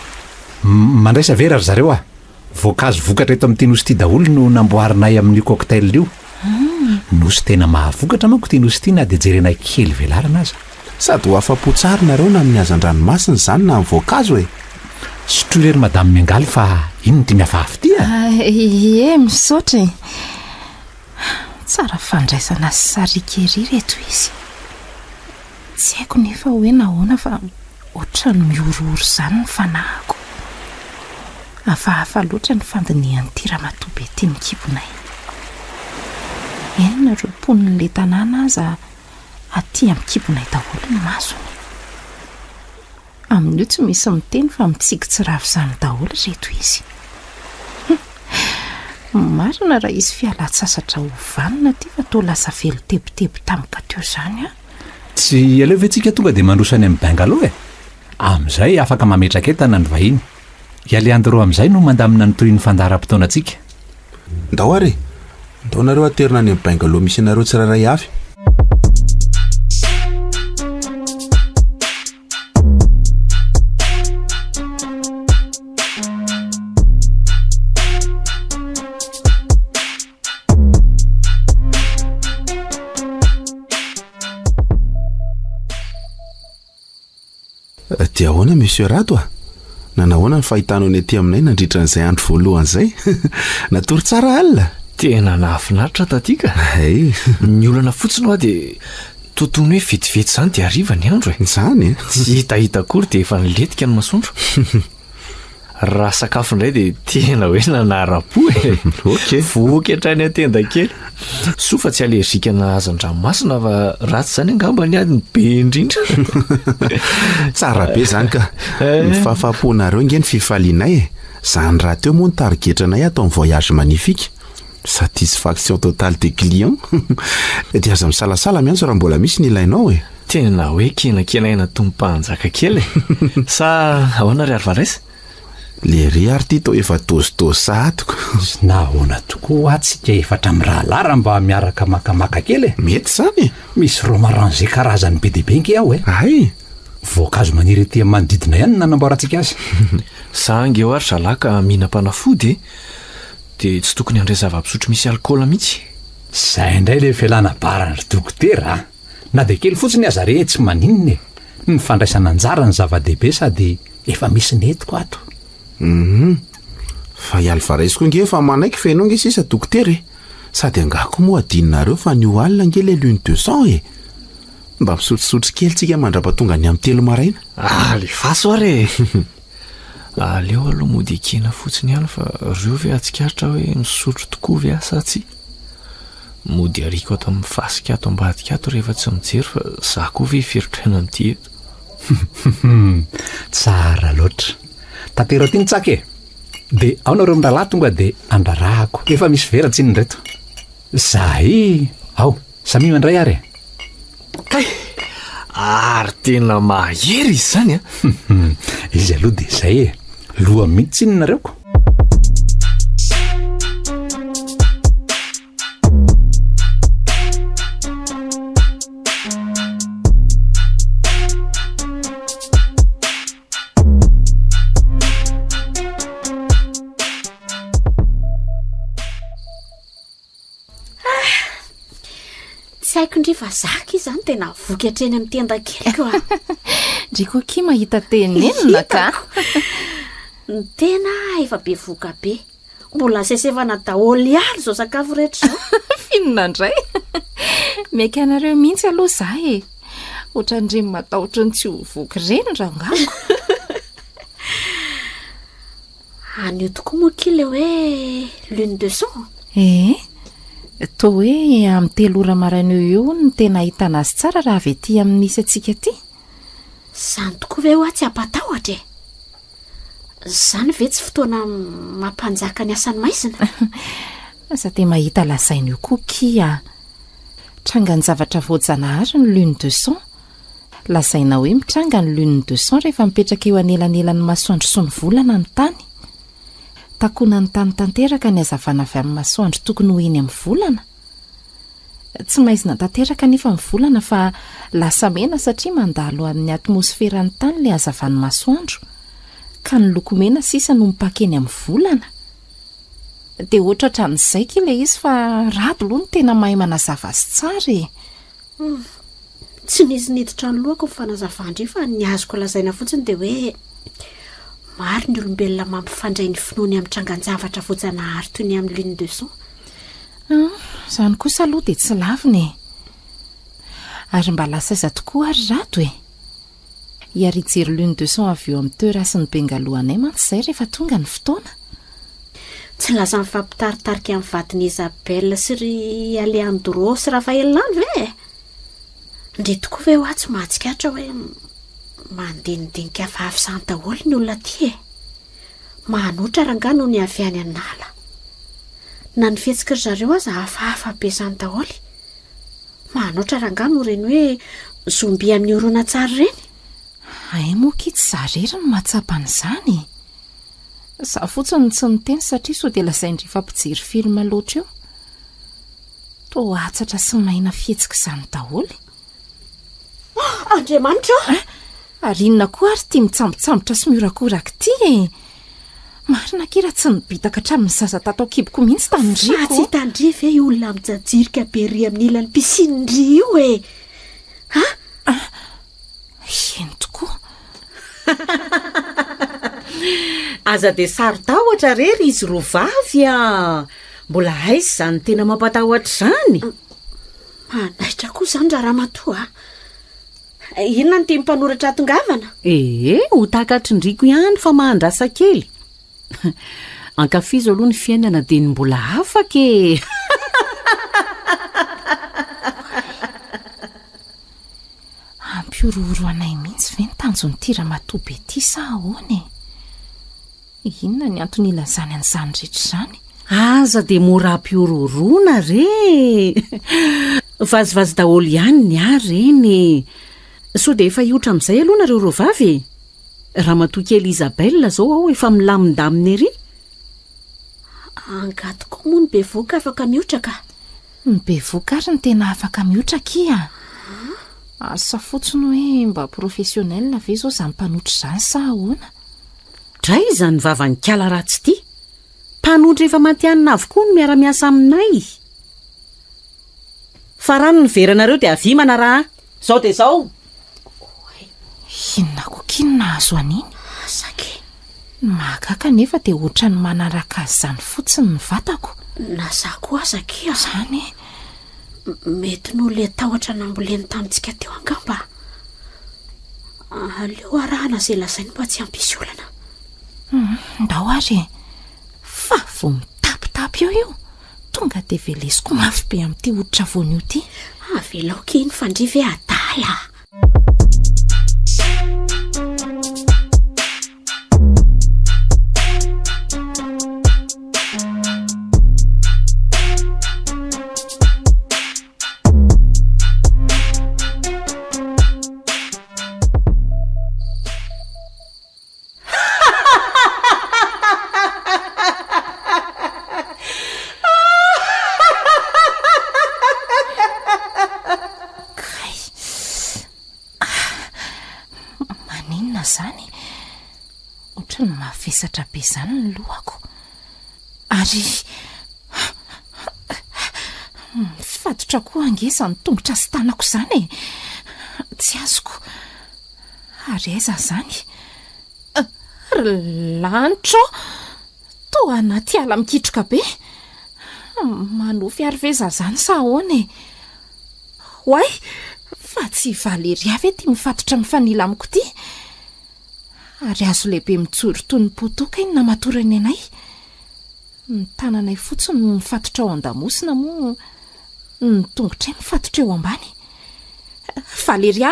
mandraisa vera ry zareo voankazo vokatra eto amin'ity nosy ity daholo no namboarinay amin'ny cocktail io nosy tena mahavokatra manko ty nosy ity na dia jerenay kely velarana aza sady ho afa-po tsara nareo na amin'ny hazan-dranomasina zany na amin'ny voankazo sotrolery madame Mengaly fa ino ty miafafy ty ie misaotra tsara fandraisana sy sarikery reto izy tsy haiko nefa hoe nahoana fa ohatra ny miorooro zany ny fanahako hafahafa loatra ny fandinihan'ity raha matoby ety ny kibonay eny nareo mponin'le tanàna aza aty amin'ny kibonay daholo ny masony amin'io tsy misy miteny fa mitsiky tsy ravo izany daholo reto izy marina raha izy fialan-tsasatra hovanina ty fa toa lasa velo tebotebo tamika teo zany tsy aleo ve tsika tonga dia mandrosany amin'ny bangalow amin'izay afaka mametraka entana ny vahiny Alejandro amin'izay no mandamina ny toy ny fandaharam-potoanantsika ndao ary ndao nareo aterina any amin'ny bangalow misy nareo tsirairay avy dia ahoana monsieur Rato nanahoana ny fahitanao ny aty aminay nandritra n'izay andro voalohan'izay natory tsara alina tena nahafinaritra tatika ny olana fotsiny ao dia totony hoe vetivety zany dia ariva ny andro zany tsy hitahita kory dia efa niletika ny masoandro raha sakafo indray dia tena hoe nanara-po ok vokatra ny atenda kely sofa tsy alerzika na hazan-dranomasina fa ratsy zany angamba ny adiny be indrindra tsara be zany ka ny fahafaponareo nge ny fifalianay zany raha teo moa ny tarigetranay atao amin'ny voyage magnifique satisfaction totale des clients dia aza misalasala miantso raha mbola misy ny ilainao tena hoe kenakenaina tompanjaka kely sa ahoana ry arivaraisa le ry ary ty to efa tozidozy sahatiko nahoana tokoa atsika efatra amin'ny rahalara mba miaraka makamaka kely mety zany misy romarange karazany be deabe nge aho ay voankazo maniry ety manodidina ihany nanamboarantsika azy sange eo ary zalaka mihinam-panafody dia tsy tokony andray zava-pisotro misy alkôla mihitsy zay indray le fialana barany ry dokotera na dia kely fotsiny aza re tsy maninony ny fandraisana anjara ny zava-dehibe sady efa misy netiko ato fa ialvaraisy koa nge fa manaiky fenao nge sisa dokotera sady angako moa adinonareo fa ny oalina nge le lune 200 mba misotrosotry kely tsika mandrapatonga ny amin'ny telo maraina le faso ary aleo aloha mody ekena fotsiny ihany fa reo ve atsikaritra hoe misotro tokoa ve asa tsy mody ariko ato amin'ny fasika ato ambadika ato rehefa tsy mijery fa za koa ve feritrena amin'ity eto tsara loatra tatera ty ny tsaka e dia ao nareo mindralahy tonga dia andrarahako efa misy vera tsy nyreto zay ao samy mandray ary kay ary tena mahery izy zany a izy aloha dia izay e loha mihitsy ny nareoko haiko ndrifa zaka izy zany tena voky hatreny amin'ny tendan-keliko a ndrikoki mahita tenenina ka ny tena efa be voka be mbola sesevana daholo ihany zao sakafo rehetra zao finona indray maiky anareo mihitsy aloha za e ohatran'ireny matahotra ny tsy ho voky reny rangako anio tokoa moa kile hoe lune de sang to hoe amin'ny 3 ora maraina eo ny tena ahitana azy tsara raha avy ety amin'nisy atsika ty zany tokoa ve hoa tsy ampatahotra e zany ve tsy fotoana mampanjaka ny asany maizina za te mahita lazaina io koa kia tranga ny zavatra voajanahary ny lune de sang lazaina hoe mitranga ny lune de sang rehefa mipetraka eo anelanelan'ny masoandro sy ny volana ny tany takona ny tany tanteraka ny azavana avy amin'ny masoandro tokony ho eny amin'ny volana tsy maizina tanteraka nefa ny volana fa lasa mena satria mandalo amin'ny atmosferany tany le azavan'ny masoandro ka ny lokomena sisa no mipakeny amin'ny volana dia ohatra hatran'izay kile izy fa rado aloha ny tena mahay manazava azy tsara e tsy nisy niditra ny lohako fanazavandry fa ny azoko lazaina fotsiny dia hoe maro ny olombelona mampifandray ny finoany amin'ny trangan-javatra voajanahary toy ny amin'ny lune de sang zany kosa aloha dia tsy lavina e ary mba lasa iza tokoa ary rato e iary jery lune de sang avy eo amin'ny teurasin'ny bengalohanay mantsy izay rehefa tonga ny fotoana tsy laza mifampitaritarika amin'ny vadiny Isabelle sy ry Aleandro sy Rafaelany ve ndre tokoa ve hoa tsy mahatsikatra hoe mandinidinika vavy izany daholo ny olona ty e manoatra ranga no ny avy any anala na ny fihetsika ry zareo aza hafahafa be izany daholo manoatra ranga no reny hoe zomby amin'ny orona tsara reny ay moa kitsy zarery no mahatsapan'izany za fotsiny tsy niteny satria so dia lazaindry fampijery filma loatra eo to atsatra sy mahina fihetsika izany daholo Andriamanitra ary inona koa ary tia mitsambontsambotra sy miorakoraka ty e marina kira tsy nibitaka hatramin'ny zaza tato akiboko mihitsy tanindriko tsy hitandry ve io olona mijajirika be ry amin'ny ilan'ny pisinindry io e eny tokoa aza dia sarotahotra rery izy roa vavy a mbola haizy izany tena mampatahotra izany manaitra koa izany raha ramatoa inona ny tia mpanoratra atongavana ho takatrindriko ihany fa mahandrasa kely ankafizo aloha ny fiainana dia ny mbola afaka e ampiororo anay mihitsy ve ny tanjon'ity ramatoa be ty sa ahoana e inona ny antony ilazany an'izany rehetra izany aza dia mora ampiororona re vazivazy daholo ihany ny ary reny so dia efa hiotra amin'izay aloha nareo ro vavy ramatoa kely Isabelle zao ao efa milamindaminy ery angato koa moa ny be voka afaka mihotra ka ny be voka ary ny tena afaka mihotra kia asa fotsiny hoe mba professionnel ve zao za mpanotra izany sa ahoana dray izany vavany kala ratsy ity mpanotra efa matianina avokoa no miara-miasa aminay fa rano ny veranareo dia avimana raha zao dia zao inona kokinona azo aniny asake mahakaka nefa dia ohatra ny manaraka azy izany fotsiny ny vatako na za koa azakia izany mety no le tahotra namboleny tamintsika teo angamba aleo arahana izay lazainy mba tsy ampisy olana ndao ary fa vo mitapitapy eo io tonga de velesiko mafy be amin'ity hoditra voanio ity. Avelaoka iny fandrivy adala. Mafesatra be zany ny lohako ary fatotra koa angeza ny tongotra sy tanako izany tsy azoko ary aiza zany lanitro toa anaty ala mikitroka be manofy ary veza zany sa ahoana hoay fa tsy Valeria ve ty mifatotra mifanila amiko ty ary azo lehibe mijoro toy ny potoka iny namatorany anay ny tananay fotsiny mifatotra ao an-damosina moa ny tongotra e mifatotra eo ambany. Valeria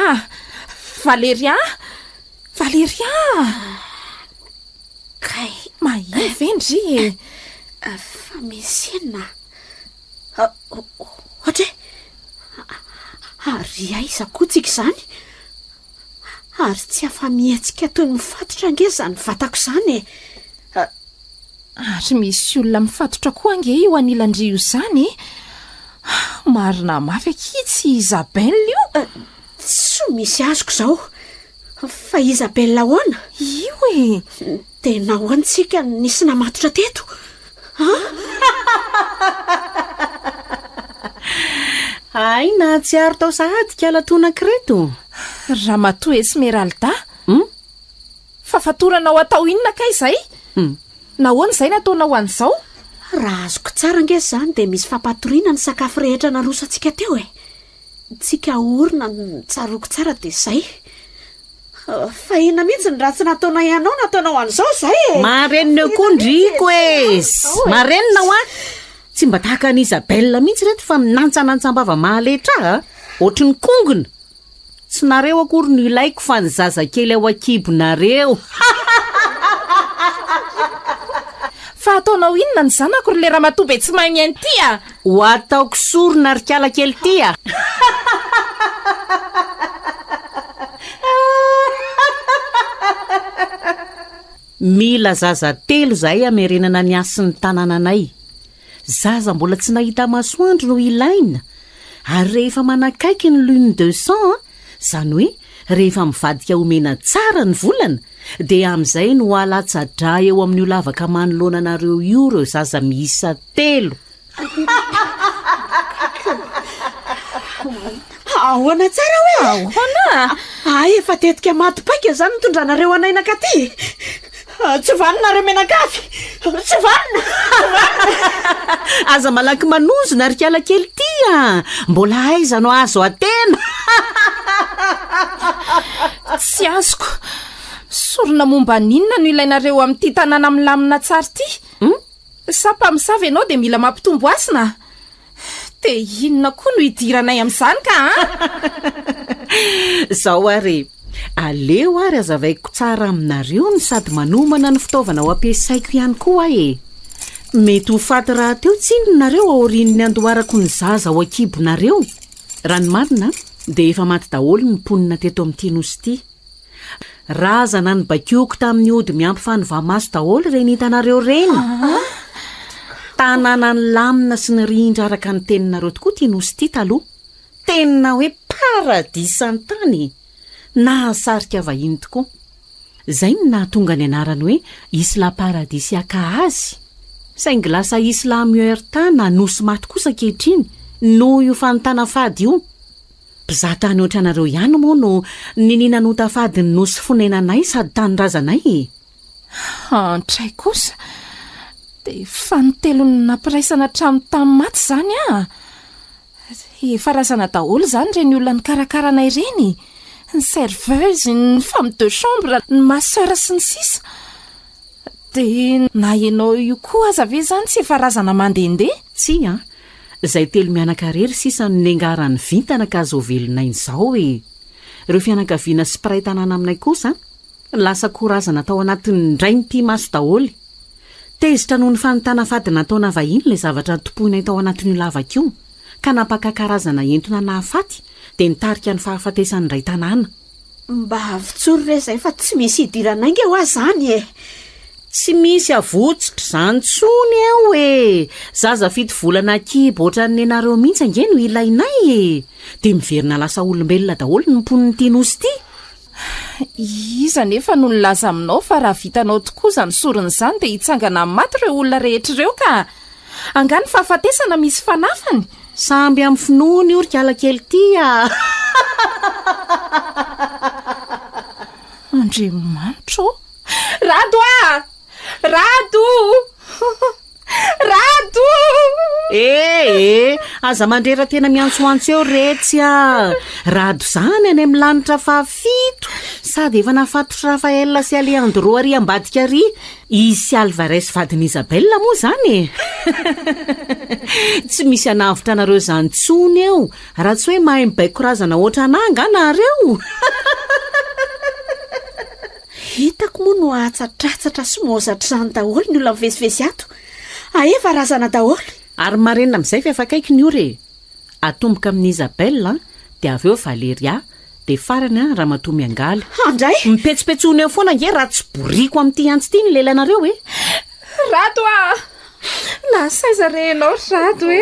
kay maivendry fa misy enina ohatra ary aiza koa tsika izany ary tsy afa-mihetsika toy ny mifatotra angeza ny vatako izany ary misy olona mifatotra koa ange io anilandrio izany marina mafy akitsy Isabelle io tsy misy azoko izao fa Isabelle ahoana io e tena hoantsika nisy namatotra teto aina tsy aro tao sahady kalatona-kireto raha matoa Esmeralda fa fatoranao atao inona ka izay nahoana izay nataonao an'izao raha azoko tsara angeza zany dia misy fampatoriana ny sakafo rehetra narosantsika teo tsika orona tsaroako tsara dia izay fa ina mihitsy ny raha tsy nataona ianao nataonao an'izao izay marenina eo koa ndriko marenina ho tsy mba tahaka ny Isabelle mihitsy reto fa minantsanantsambava mahaletra ohatry ny kongona tsy nareo akory ny ilaiko fa ny zazakely ao akibonareo fa ataonao inona ny zanako ry le raha matobe tsy mahay mihainy ty ho ataoko sorona ary kiala kely ty mila zaza telo zahay amerenana ny asin'ny tanànanay zaza mbola tsy nahita masoandro no ilaina ary rehefa manakaiky ny lune de sang zany hoe rehefa mivadika omena tsara ny volana dia amin'izay no halatsadra eo amin'io lavaka manoloananareo io reo zaza miisa telo ahoana tsara hoe ahoana efa tetika matopaika zany mitondranareo anainaka ty tsy vaninareo menakafy tsy vanina aza malaky manozona ary kiala kely ty mbola aiza no azo atena tsy azoko sorona momba ninona no ilainareo amin'ity tanàna milamina tsara ty sa mpamosavy ianao dia mila mampitombo asina dia inona koa no hidiranay amin'izany ka zao ary aleo ary azavaiko tsara aminareo ny sady manomana ny fitaovana ho ampiasaiko ihany koa mety ho faty raha teo tsindrinareo aorin'ny andoharako ny zaza ao akibonareo raha ny marina dia efa maty daholo ny mponina teto amin'ity nosy ity razana ny bakioko tamin'ny ody miampy fanovamaso daholo reny hitanareo reny tanàna ny lamina sy ny rindra araka ny teninareo tokoa ty nosy ity taloha tena hoe paradisa ny tany nahasarika vahiny tokoa zay ny nahatonga ny anarany hoe isla paradisy Akahazy saingy lasa isla Muerta na nosy maty kosa kehitriny noho io fanontana fady io mpizatany ohatra anareo ihany moa no nininanota fady ny nosy fonenanay sady tanyrazanay antray kosa dia fanontelony nampiraisana hatramin'ny tamin'ny maty zany efa razana daholo zany reny olona ny karakaranay reny ny serveuse ny femme de chambre ny masseur sy ny sisa dia na ianao io koa aza ve zany tsy efa razana mandehandeha? Tsy a izay telo mianakarery sisa no nengarany vintana ka azo velonay izao e. Ireo fianakaviana sy mpiray tanàna aminay kosa lasa korazana tao anatin'ny ndray ny pimaso daholy. Tezitra noho ny fanontana fady nataona vahiny ilay zavatra tompoinay tao anatin'io lavaka io ka napaka-karazana entona nahafaty dia nitarika ny fahafatesan'ny ray tanàna. Mba avitsory re izay fa tsy misy hidiranainga eo azy zany e. Tsy misy avotsitra zany tsony eo e. Zaza fito volana kibo ohatran'ny nenareo mihitsy ange no ilainay e. Dia miverina lasa olombelona daholo ny mponiny ity nosy ity. Iza nefa no nilaza aminao fa raha vitanao tokoa izany soron'izany dia hitsangana maty ireo olona rehetra ireo ka angany fahafatesana misy fanafany. Samby amin'ny finoany orika alakely ity a. Andriamanitra o. Rado a! Rado! Rado! Aza mandrera tena miantsoantso eo retsy a. Rado zany any amin'ny lanitra fahafito sady efa nafatotra Rafael sy Aleandro ary ambadika ary. Izy sy Alvarez vadiny Isabella moa zany e. Tsy misy anavitra anareo zany tsony eo raha tsy hoe mahay mibaiko razana oatra ananga anareo. Hitako moa no atsatratsatra sy mozatra izany daholo ny olona mivezivezy ato. Aeva razana daholo. Ary marenina amin'izay fa efa kaiky ny ore. Atomboka amin'ny Isabella dia avy eo Valeria dia farany Ramatoa Miangaly. Andray mipetsipetsona eo foana nge raha tsy boriko amin'ity antsy ity ny lelanareo e. Rado a! Nasaiza renao Rado e.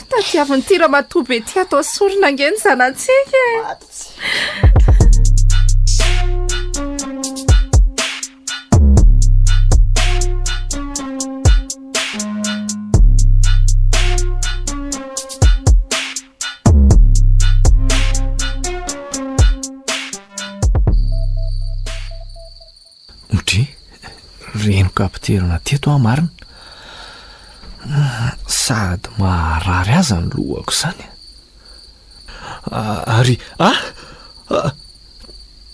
Tadiavin'ity Ramatoa be ty atao sorona nge ny zanantsika e. Reno kapiterona teto marina sady maharary aza ny lohako izany ary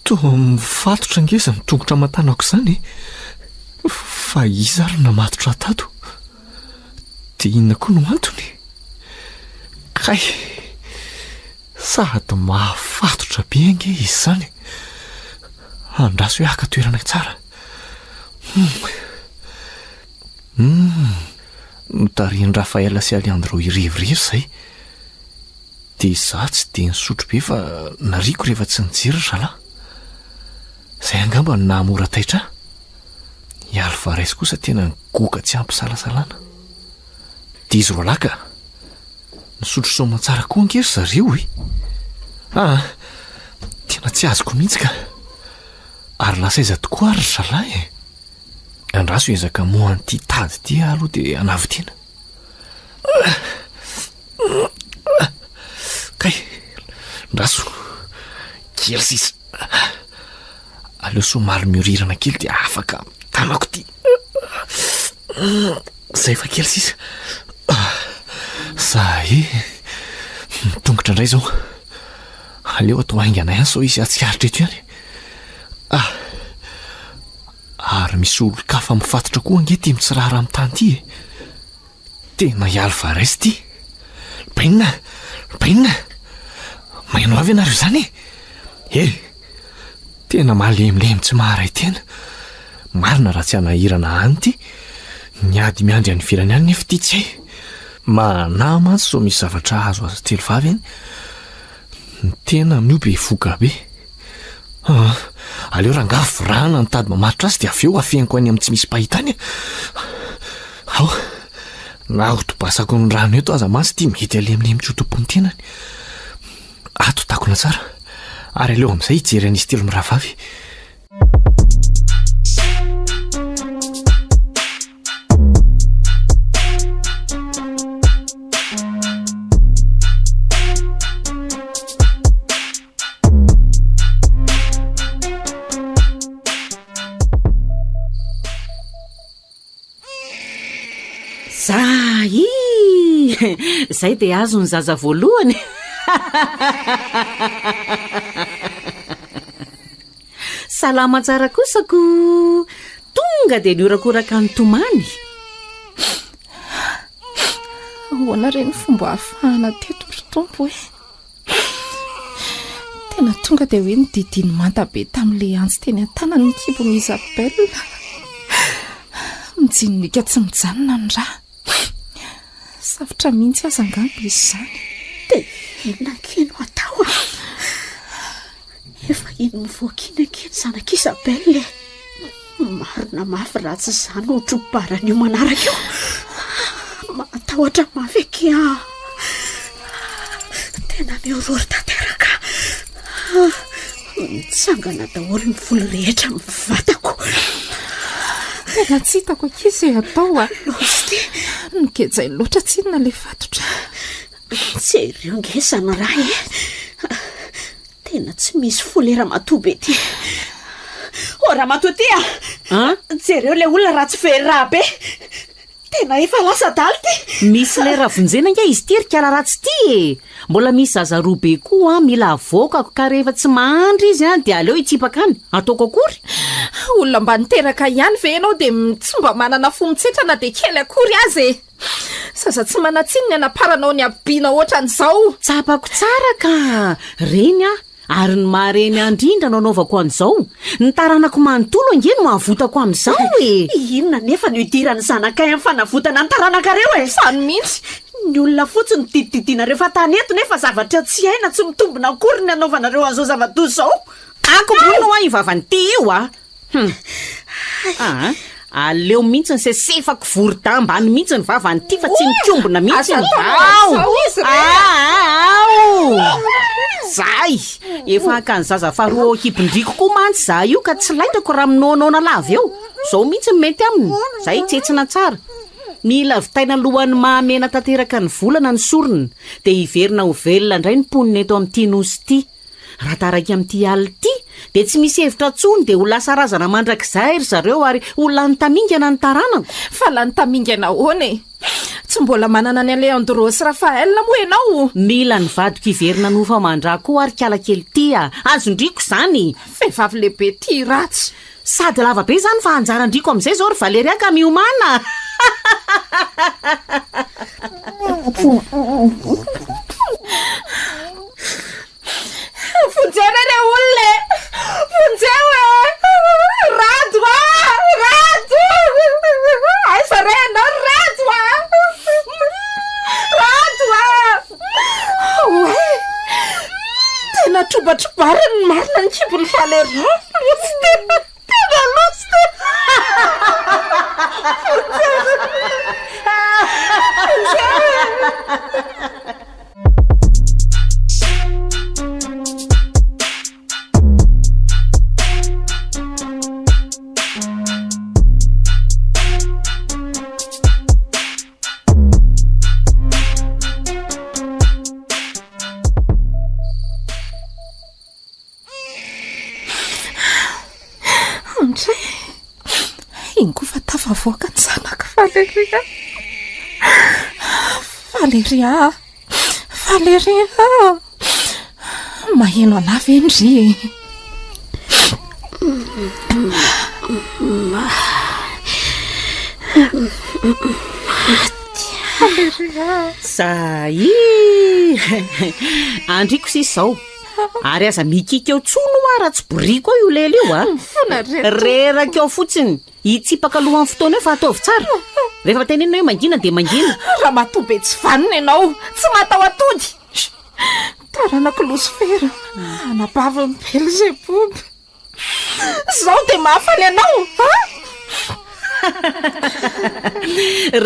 toa mifatotra ngeza ny tongotra matanako izany fa izy ary namatotra tato dia inona koa no antony kay sady mahafatotra be ange izy izany andraso hoe aka toerana tsara. Notariny Rafael sy Aleandro irevirivo izay dia izaho tsy dia nisotro be fa nariko rehefa tsy nijery zalahy izay angamba no nahamora taitra i Alvarez kosa tena nigoka tsy ampy salasalana dia izy roalahy ka nisotro soma tsara koa angery zareo e. Tena tsy azoko mihitsy ka ary lasa iza tokoa ary zalahy e. Andraso ezaka moa an'ity tady ity aloha dia anavitiana. Kay, andraso kely sisa. Aleo somary miorirana kely dia afaka tanako ity. Zay fa kely sisa. Zay mitongotra indray zao. Aleo atao hainganay any sao izy atsikaritra eto ihany. Ary misy olo-kafa mifatotra koa ange ty mitsirara amin'ny tany ity e. Tena i Alvarez ty. Bainina maino avy ianareo izany e. Tena malemilemy tsy maharay tena. Marina raha tsy hanahirana any ty niady miandry any ivelany any nefa ty tsy hay. Manahy mantsy sao misy zavatra azo azo telo vavy any. Tena amin'io be voka be. Aleo rangaha vorahana nitady mamatotra azy dia avy eo afeniko any amin'ny tsy misy pahitany. Na hotobasako ny rano eto aza mantsy ity mety alemilemy tsy ho tompony tenany. Ato takona tsara ary aleo amin'izay hijery an'izy telo miravavy. Zay dia azo ny zaza voalohany. Salama tsara kosako. tonga dia niorakoraka ny tomany. ahoana reny fomba hahafahana teto ry tompo hoe tena tonga dia hoe nididiny manta be tamin'ilay antsy teny an-tanany ny kibony Isabella. Mijinomika tsy mijanona ny raha. Safotra mihitsy aza angamba izy izany. Dia inona-keno atao a? Efa iny mivoakina keny zanak'Isabella. Marina mafy ratsy izany hotrobarana io manaraka io. Matahotra mafy ake a. Tena miorory tanteraka. Mitsangana daholo ny voly rehetra amin'ny vatako. Tena tsy hitako akizay atao a. Nigejay loatra tsinona ilay fatotra. Jereo ngesana raha e. Tena tsy misy folera matoby ety. O Ramatoa ty a. Jereo ilay olona ratsy very raha be. Tena efa lasa daly ty. Misy lay ravonjena nge izy ty ry kala ratsy ty e. Mbola misy zaza roa be koa mila avoakako ka rehefa tsy mahandry izy dia aleo hitsipaka any. Ataoko akory? Olona mba niteraka ihany ve ianao dia tsy mba manana fo mitsetrana dia kely akory azy e. Saza tsy manatsinony anaparanao ny abiana ohatran'izao. Tsapako tsara ka. Reny a. Ary ny mareny andrindra nanaovako an'izao. Ny taranako manontolo angeny mahavotako amin'izao e. Inona nefa ny idirany zanakay amin'ny fanavotana ny taranaka-reo e. Sany mihitsy. Ny olona fotsiny didididina rehefa tany eto nefa zavatra tsy haina tsy mitombona akory ny anaovanareo an'izao zava-doza izao. Ako bono a ivavany ty io a. Aleo mihitsy ny sesefako vorita ambany mihitsy ny vavany ty fa tsy mikombona mihitsy ny zay efa haka ny zaza faharoa hipindriko koa mantsy za io ka tsy laitako raha minaonaona lava eo. Zao mihitsy mety aminy. Zay tsetsina tsara. Mila vitaina lohan'ny mahamena tanteraka ny volana ny sorony dia hiverina ho velona indray ny ponina eto amin'ity nosy ity. Raha taraiky amin'ity alina ity dia tsy misy hevitra tsony dia ho lasa razana mandrakizay ry zareo ary ho lany tamingana ny taranako. Fa lany tamingana ahoana e? Tsy mbola manana ny Leandro sy Raphaël moa ianao. Mila ny vadiko hiverina nofa mandra koa ary kiala kely ty a. Azondriko izany. Vehivavy lehibe ty ratsy. Sady lava be izany fa anjarandriko amin'izay zao ry Valeria ka miomana. Funziona le olona. Funziona. Rado a. Rado. Ai sarena rado a. Rado a. Tena trobatrobarany marina ny kibony Valeria. Tena losta. Ingo fa tafavoaka ny zanaka Valeria. Valeria. Valeria. Maheno ana ve ndry? Zay. Andriko sisa zao. Ary aza mikika eo tsono raha tsy boriko io lely io a. Reraka eo fotsiny. Hitsipaka alohan'ny fotoana eo fa ataovy tsara. Rehefa tenenina hoe mangina dia mangina. Raha matobe tsy vanina ianao. Tsy matao atody. Taranako Lucifera. Anabavy Beelzebub. Zao dia mahafaly ianao.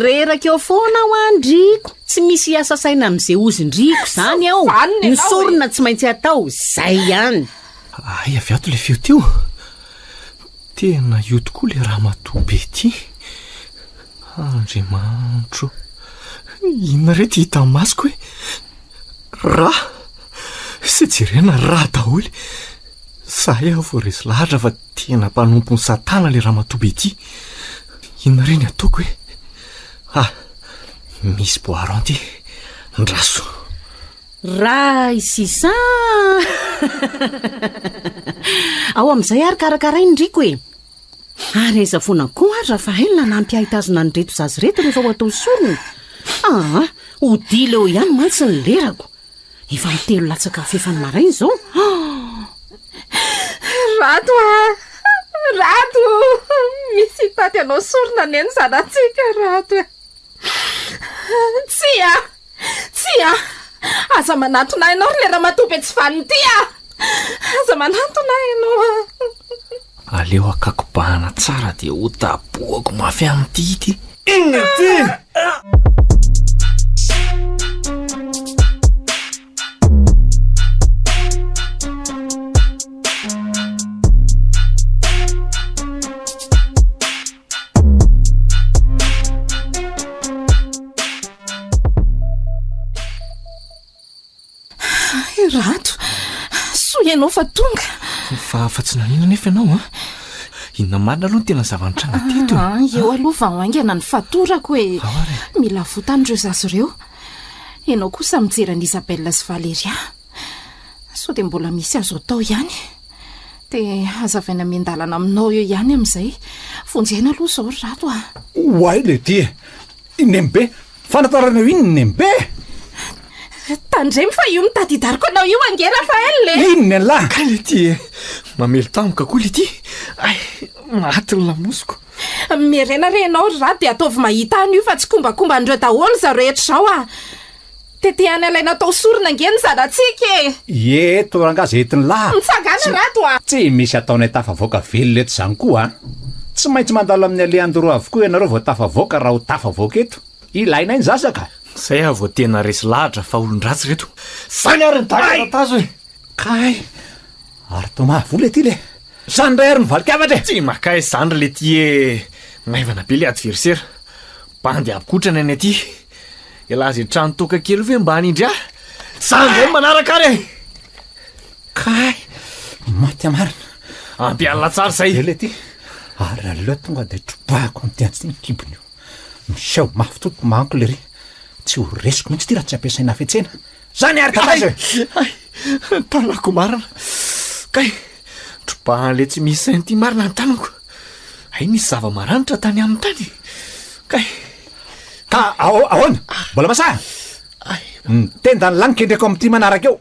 Reraka eo foana ho andriko. Tsy misy asa saina amin'izay ozindriko izany ao. Ny sorona tsy maintsy atao. Zay ihany. Ay, avy ato le feo teo. Tena io tokoa le raha matobe ity. Andriamanitro. Inona re ty hita masiko hoe raha. Sy jerena raha daholy. Zahay aho vao resy lahatra fa tena mpanompo ny satana le raha matobe ity. Inona re ny ataoko hoe misy boaro anty ndraso. Ray sisa. Ao amin'izay ary karakarainy ndriko e. Ary aiza foana koa ary raha fahelona nampihahitazona ny reto zazy reto rehefa ho atao sorony. Hodi leo ihany mantsy ny lerako. Efa mitelo latsaka fefany maraina izao. Rato misy taty anao sorona neny zanatsika rato. Tsia aza manatona ianao ry lera matoby tsy vanity aza manatona ianao. Aleo akakobahana tsara dia ho taboako mafy amin'ity ity. Inona ty? Rato, soa ianao fa tonga. Fa tsy nanina nefa ianao inona marina aloha no tena zavantranga teto. Eo aloha vahoaingana ny fatorako hoe mila votany ireo zazy ireo. Ianao kosa mijery ny Isabelle sy Valéria. Sao dia mbola misy azo atao ihany. Dia azavaina miandalana aminao eo ihany amin'izay. Vonjena aloha izao ry Rato. Oay le ty Nembe, fanatarana io Nembe. Tandremy fa io mitady hidariko anao io ange Rafael le. Inona lahy? Ka le ty mamelo tamoka koa le ty. Ay, maty ny lamosiko. Merena renao ry Rato dia ataovy mahita any io fa tsy kombakomba an'ireo daholo za rehetra izao Tete any alaina atao sorona ange ny zanatsika Eto rangazetiny lahy. Mitsangana Rato Tsy misy ataonay tafavoaka velo eto zany koa Tsy maintsy mandalo amin'ny aleandro avokoa ianareo vao tafavoaka raha ho tafavoaka eto. Ilaina iny zasaka. Zay vao tena resy lahatra fa olon-dratsy reto. Sany ary ny tazo hoe. Kay, ary to mahavola ty le. Sany ray ary ny valikavatra. Tsy makay zandry le ty maivana be le adversera. Bandy abikotrana any aty. Elazy ny trano toka kely ve mba hanindry Sandry manaraka ary. Kay, maty amarina. Ampialina tsara zay. Le ty. Ary aleo tonga dia trobahako am'tiantsy ny kibony io. Miseho mafy toto manko le ry. Tsy ho resiko mihitsy ty raha tsy ampiasaina fetsena. Zany ary tatazy. Tanako marina. Kay, trobahan'le tsy misy sainy ty marina ny tanako. Ay misy zava-maranitra tany amin'ny tany. Kay. Ka ahoana? Mbola masaha? Tenda ny laniko endreko amin'ity manaraka eo.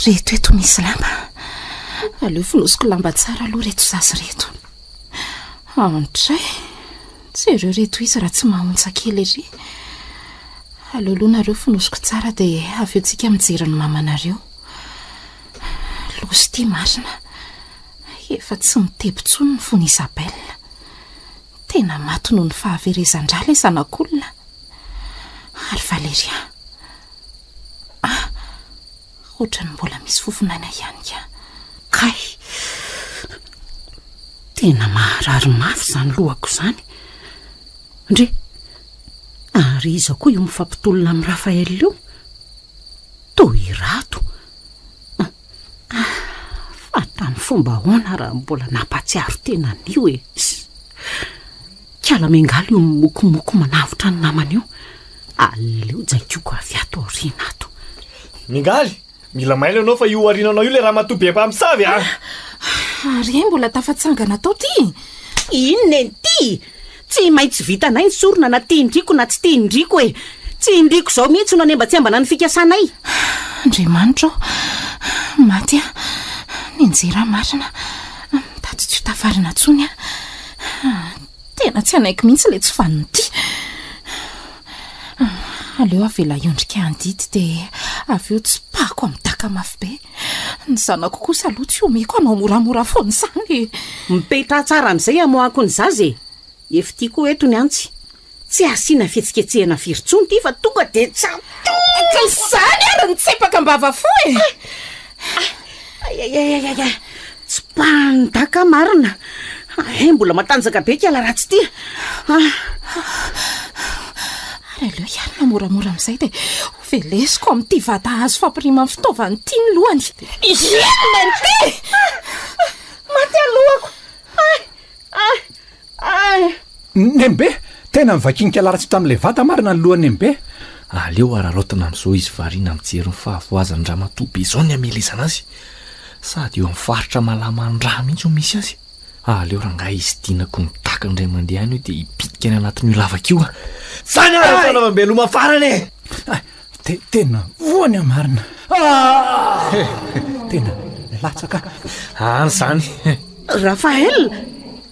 Reto eto misy lamba. Aleo finosiko lamba tsara aloha reto zazy reto. Antray, tsy ireo reto izy raha tsy mahonsa kely ery. Aleo aloha nareo finosiko tsara dia avy eo tsika mijery ny mamanareo. Losy ty marina. Efa tsy mitebontsony ny fony Isabelle. Tena maty noho ny fahaverezan-drala zanak'olona. Ary Valéria. Ohatrany mbola misy fofonana ihany ka. Kay, tena maharary mafy izany lohako izany. Ndre, ary iza koa io mifampitolona amin'ny Rafael io. Toy Rato. Fa tamin'ny fomba ahoana raha mbola nampatsiaro tena an'io e. Kiala mengaly io mokomoko manavotra ny namana io. Aleo jaikoko avy ato aoriana ato. Mingaly, mila mailo ianao fa io arinanao io le raha matoby mpamosavy Ary mbola tafatsangana tao ty. Inona ty? Tsy maintsy vitanay ny sorona na tiandriko na tsy tiandriko e. Tsy indriko izao mihitsy no anemba tsy ambana ny fikasanay. Andriamanitra maty ninjera marina. Mitady tsy ho tafarina tsony Tena tsy anaiko mihitsy le tsy faniny ty. Aleo avela iondrika andity dia avy eo tsy pako amin'ny daka mafy be. Ny zanako kosa aloha tsy omeko anao moramora foana izany. Mipetra tsara amin'izay amoako ny zazy e. Efa ty koa eto ny antsy. Tsy asiana fihetsiketsehana firy-tsony ty fa tonga dia Ka izany ary nitsepaka mbava fo e. Tsy pandaka marina. Mbola matanjaka be kiala ratsy ty. Ary aleo iarina moramora amin'izay dia velesiko amin'ity vata azo fampirima amin'ny fitaovany tia ny lohany izenante maty alohako nembe tena mivakinika lara tsy tamin'ilay vata marina ny lohany nembe aleo ararotana amin'izao izy variana mijery ny fahavoazany raha matobe izao ny amelezana azy sady eo amin'ny faritra malamandraha mihitsy ho misy azy aleo raha nga izy dinako nitaka ndray mandeha any io dia hipitika ny anatin'io lavaka io zany fanaovambeloma farany tena voany amarina tena latsaka any zany Rafael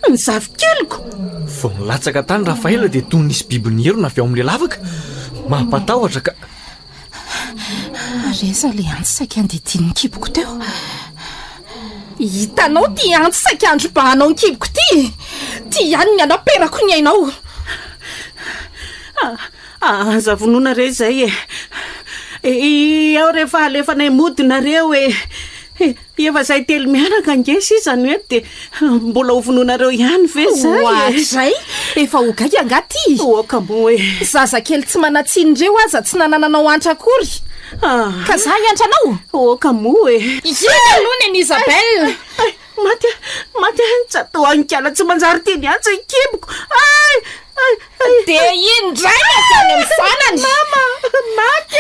ny zavikeliko vao nilatsaka tany Rafaela dia toy nisy biby ny herona avy ao amin'ilay lavaka mampatahotra ka reza le antsaky andediny nkiboko teo hitanao ty antsaky andro bahanao nkiboko ty ty ihany ny anaperako ny ainao aza vonona re zay ao rehefa alefanay modinareo efa zay telo miaraka angesy izany hoe dia mbola ho vononareo ihany ve zay efa ho gaga angaty okamo hoe zazakely tsy manatsian'ireo aza tsy nanananao antra akory ka za iantranao okamo hoe ina aloha ny any Isabelle maty tsatoanikala tsy manjary teny antsa ikiboko dia indray avy any amin'ny zanany maty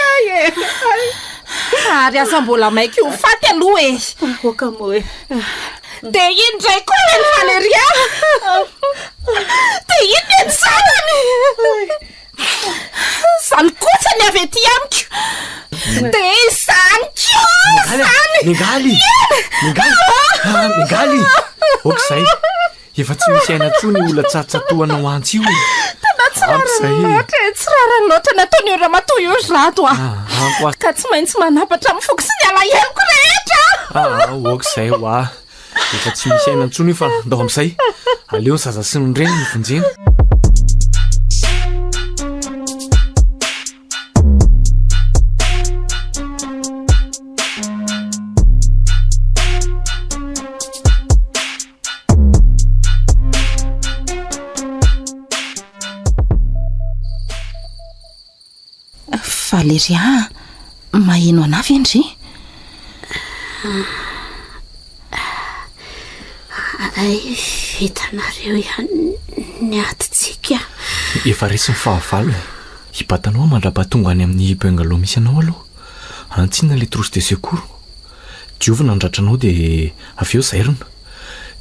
ary aza mbola maiky ho faty aloha okamo hoe dia indray koa ny Valeria dia iny ny zanany zany kotsany avy ety amiko dia izany Ningali okizay efa tsy misy aina tso ny olona tsatsatohanao antsy io tsy rarany loatra nataony eo raha matoy io rato ka tsy maintsy manapatra amin'ny foko sy ny alaheloko rehetra okizay hoa efa tsy misy aina tso ny fa ndao amin'izay aleo ny zaza sy ny reny nyvonjena Valeria maheno anavy endry vitanareo ihany ny atitsika efa resy ny fahavalo hibatanao mandrapatonga any amin'ny bengalow misy anao aloha antsina le trousse de secours diovina andratranao dia avy eo zairona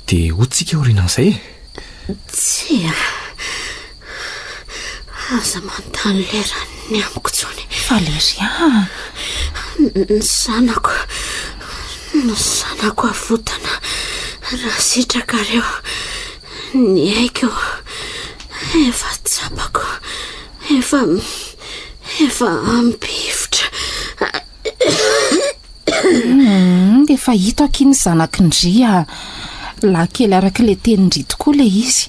dia hotsika orinan'izay tsy aza mandany lerany amiko tsony Valeria ny zanako avotana raha sitrakareo ny aiko efa tsapako efa ampivotra efa hito akiny zanakindria lankely arak'ilay tenindry tokoa le izy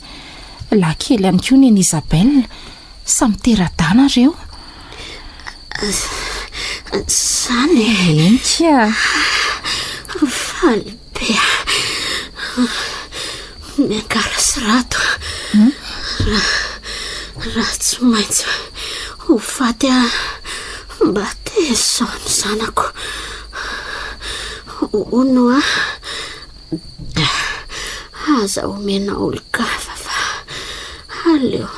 lankely any koa ny any Isabelle samy teradana reo zany enka faly be miankarasy rato raha tsy maintsy ho faty mba tezao ny zanako ono aza omena olo-kafa fa aleo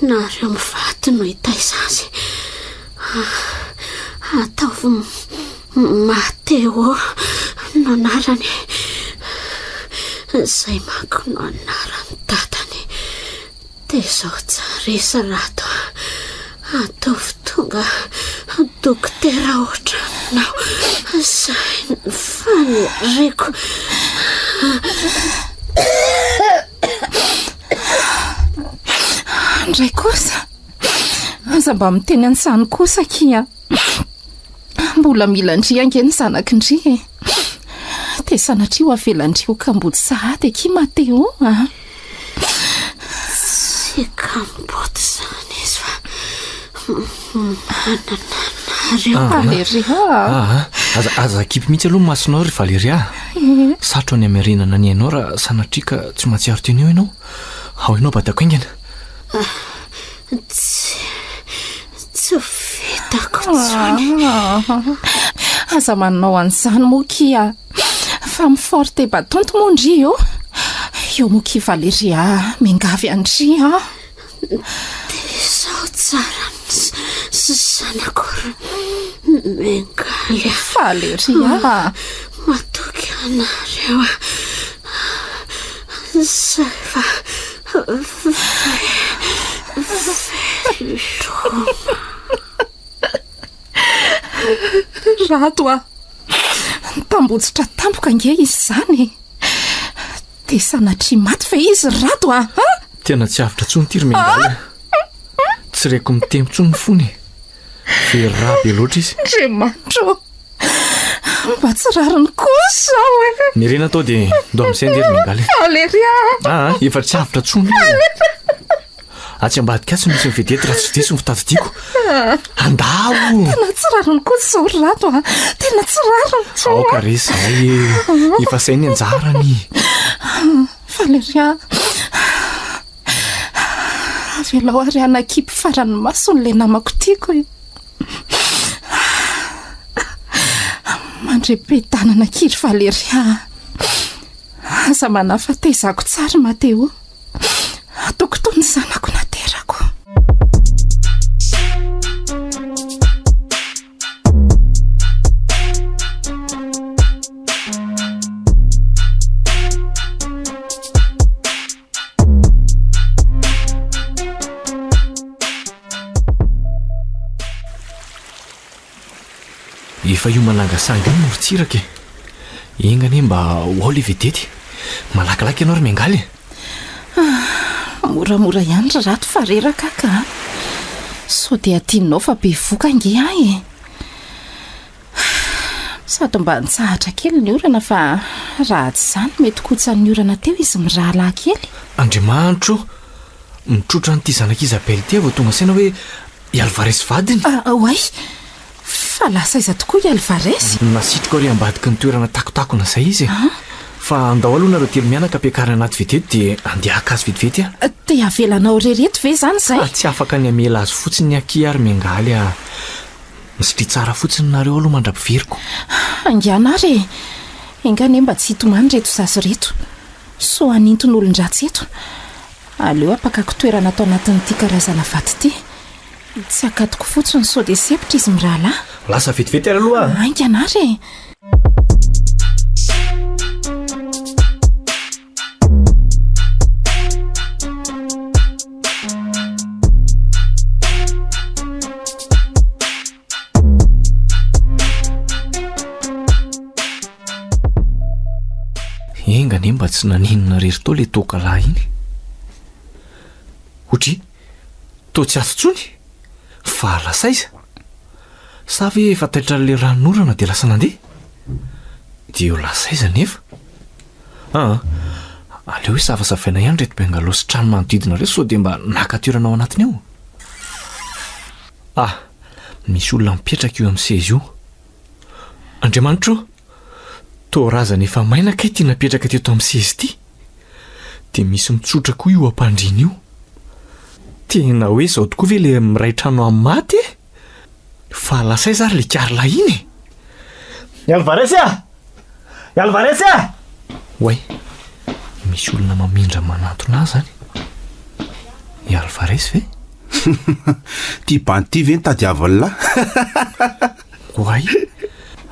nareo mivaty no hitaizazy ataovy Mateo no anarany zay manko no anarany tatany dia zao tsarisa rato ataovy tonga dokotera ohatra aminao zay ny faniriko ndray kosa aza mba miteny ansany kosa kia mbola mila ndriange ny zanakindri dia sanatria ho avelandrio kamboty sahady aki Mateo sy kamboty zany izy fa Valeria aza kipy mihitsy aloha masonao ry Valeria satro any amerinana ny ainao raha sanatria ka tsy mahatsiaro teny eo ianao ao ianao batako aingana tsy vitako aza manao an'izany mokia fa miforte batonto mondri eo mokia Valeria mingavy andri sao tsara zanako mengaly Valeria matoky anareo fa rato tambotsitra tampoka nge izy zany de sanatria maty fe izy rato tena tsy avitra tsony ty ry mengaly tsy reko mitempo tsony ny fony ve raha be loatra izy Andriamanitro mba tsy rariny kosa nirena tao de ndo amin'izay ndery mengaly Valeria efa tsy avitra tsony atsy ambadika atsy misy mivedety raha tsy desy ny fitadidiako andao tena tsy rariny kosa zao rato tena tsy rariny aoka re zay efa zay ny anjarany Valeria avelao ary anakipy farany masony le namako tiako mandre-petanana kiry Valeria aza manafatezako tsara Mateo ataoko toy ny zanako naterako efa io manangasanga io morotsiraka engany mba ao le vedety malakilaky ianao ry mengaly moramora ihany rato fa reraka ka so de atianao fa be voka nge sady mba nitsahatra kely ny orana fa raha tsy zany mety kotsany orana teo izy mirahala kely Andriamanitro mitrotra n'ity zanaka Isabelle ty vao tonga saina hoe i Alvarez vadiny oay fa lasa iza tokoa i Alvarez nasitrika ry ambadiky ny toerana takotakona zay izy fa andao aloha nareo telo mianaka ampiakarina anaty vedety de andehaka azy vetivety de avelanao rereto ve zany zay tsy afaka ny amela azy fotsiny ny aky ary mengaly misitry tsara fotsiny nareo aloha mandrapiveriko angiana re engane mba tsy hitomany reto zazy reto so aninton'olon-dratsy eto aleo apakako toerana atao anatin'ity karazana vaty ty tsy akatoko fotsiny so de sepitra izy mirala lasa vetivety ary aloha angana re engane mba tsy naninona rery tao le tokalahy iny otry to tsy asotsony fa lasaiza sa ve efa taitra le ranorana de lasa nandeha de eo lasaiza nefa aleo hoe savasafaina ihany reto bengalosy trano manodidina reo so de mba nakatoerana ao anatiny ao misy olona mipetraka eo amin'ny seza io Andriamanitro to razana efa maina kay tia napetraka teto amin'ny seza ity de misy mitsotra koa io ampandrina io tena hoe zao tokoa ve le miray trano amin'ny maty fa lasay zary le karla iny Alvarez way misy olona mamindra manatona azy zany i Alvarez ve ty banty ve nitadiavana way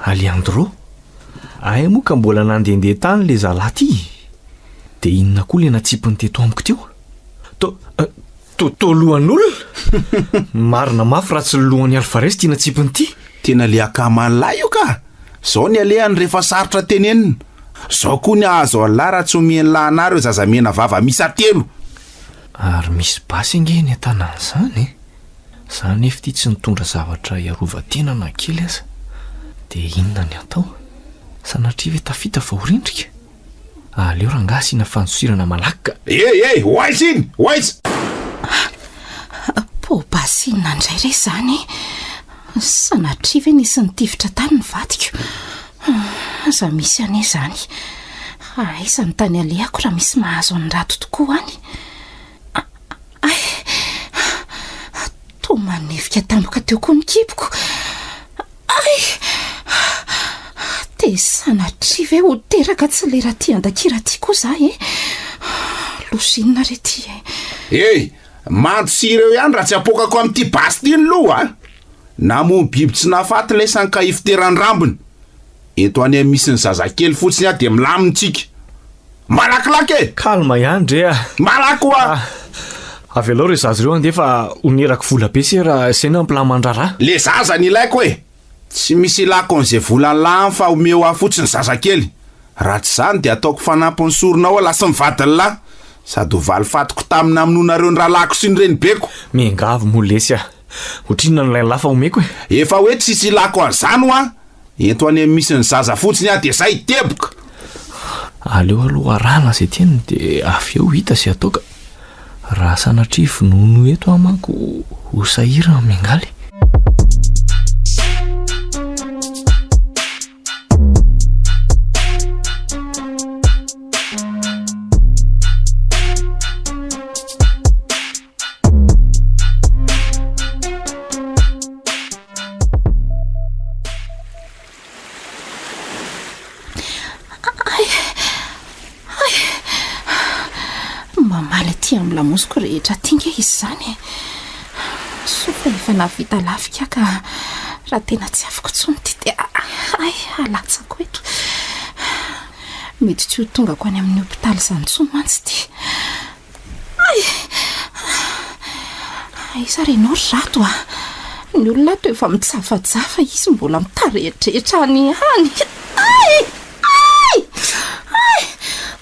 Aliandro ay moa ka mbola nandehandeha tany le zalahy ty de inona koa le natsipiny teto amiko teo to lohan'olona marina mafy raha tsy lohan'ny Alvarez tia natsipiny ty tena le akaman'lahy io ka zao ny alehany rehefa sarotra tenenina zao koa ny azo alahy raha tsy omeny lahinareo zazamena vava misa telo ary misy basy ngeny atanany zany zany efa ty tsy nitondra zavatra iarovatena na kely aza de inona ny atao sanatria ve tafita fa horindrika aleo rangasina fanosirana malaka oaizy iny oaizy po basinina ndray re zany sanatria ve nisy nitivitra tany ny vadiko za misy ane zany aiza ny tany alehako raha misy mahazo ny rato tokoa any to manefika tampoka teo koa ny kipoko Tesanatri ve ho teraka tsy lera ty andakira ty koa za losinina re ty manto sy ireo ihany raha tsy apokako amin'ity bastiny loha namono biby tsy nafaty lay sankahifiteran-drambony eto any misy ny zazakely fotsiny de milamintsika malakilaky kalma ihany dre malaky oa avy alao re zazy reo andefa onerako vola be se raha saina ampilamandrara le zaza ny ilaiko tsy misy ilako an'izay volany lany fa omeo ah fotsiny zazakely raha tsy zany de ataoko fanampiny soronao lasa mivadiny lahy sady ho valy fatiko tamina aminonareo ny rahalako sy ny reny beko miangavy molesy otrina nolay lafa omeko efa hoe tsisy ilako an'izany ho eto any misy ny zaza fotsiny de zay teboka aleo aloha arana zay tiany de avy eo hita sy ataoka raha sanatria finono eto amanko ho sahirana miangaly mamaly ty amin'ny lamosiko rehetra tinga izy zany sofa efa navita lafika ka raha tena tsy afaka tsony ty de alatsako eto mety tsy ho tonga ko any amin'ny hopitaly zany tsony mantsy ty iza renao rato ny olona to efa mitsafajafa izy mbola mitarehetrehitra any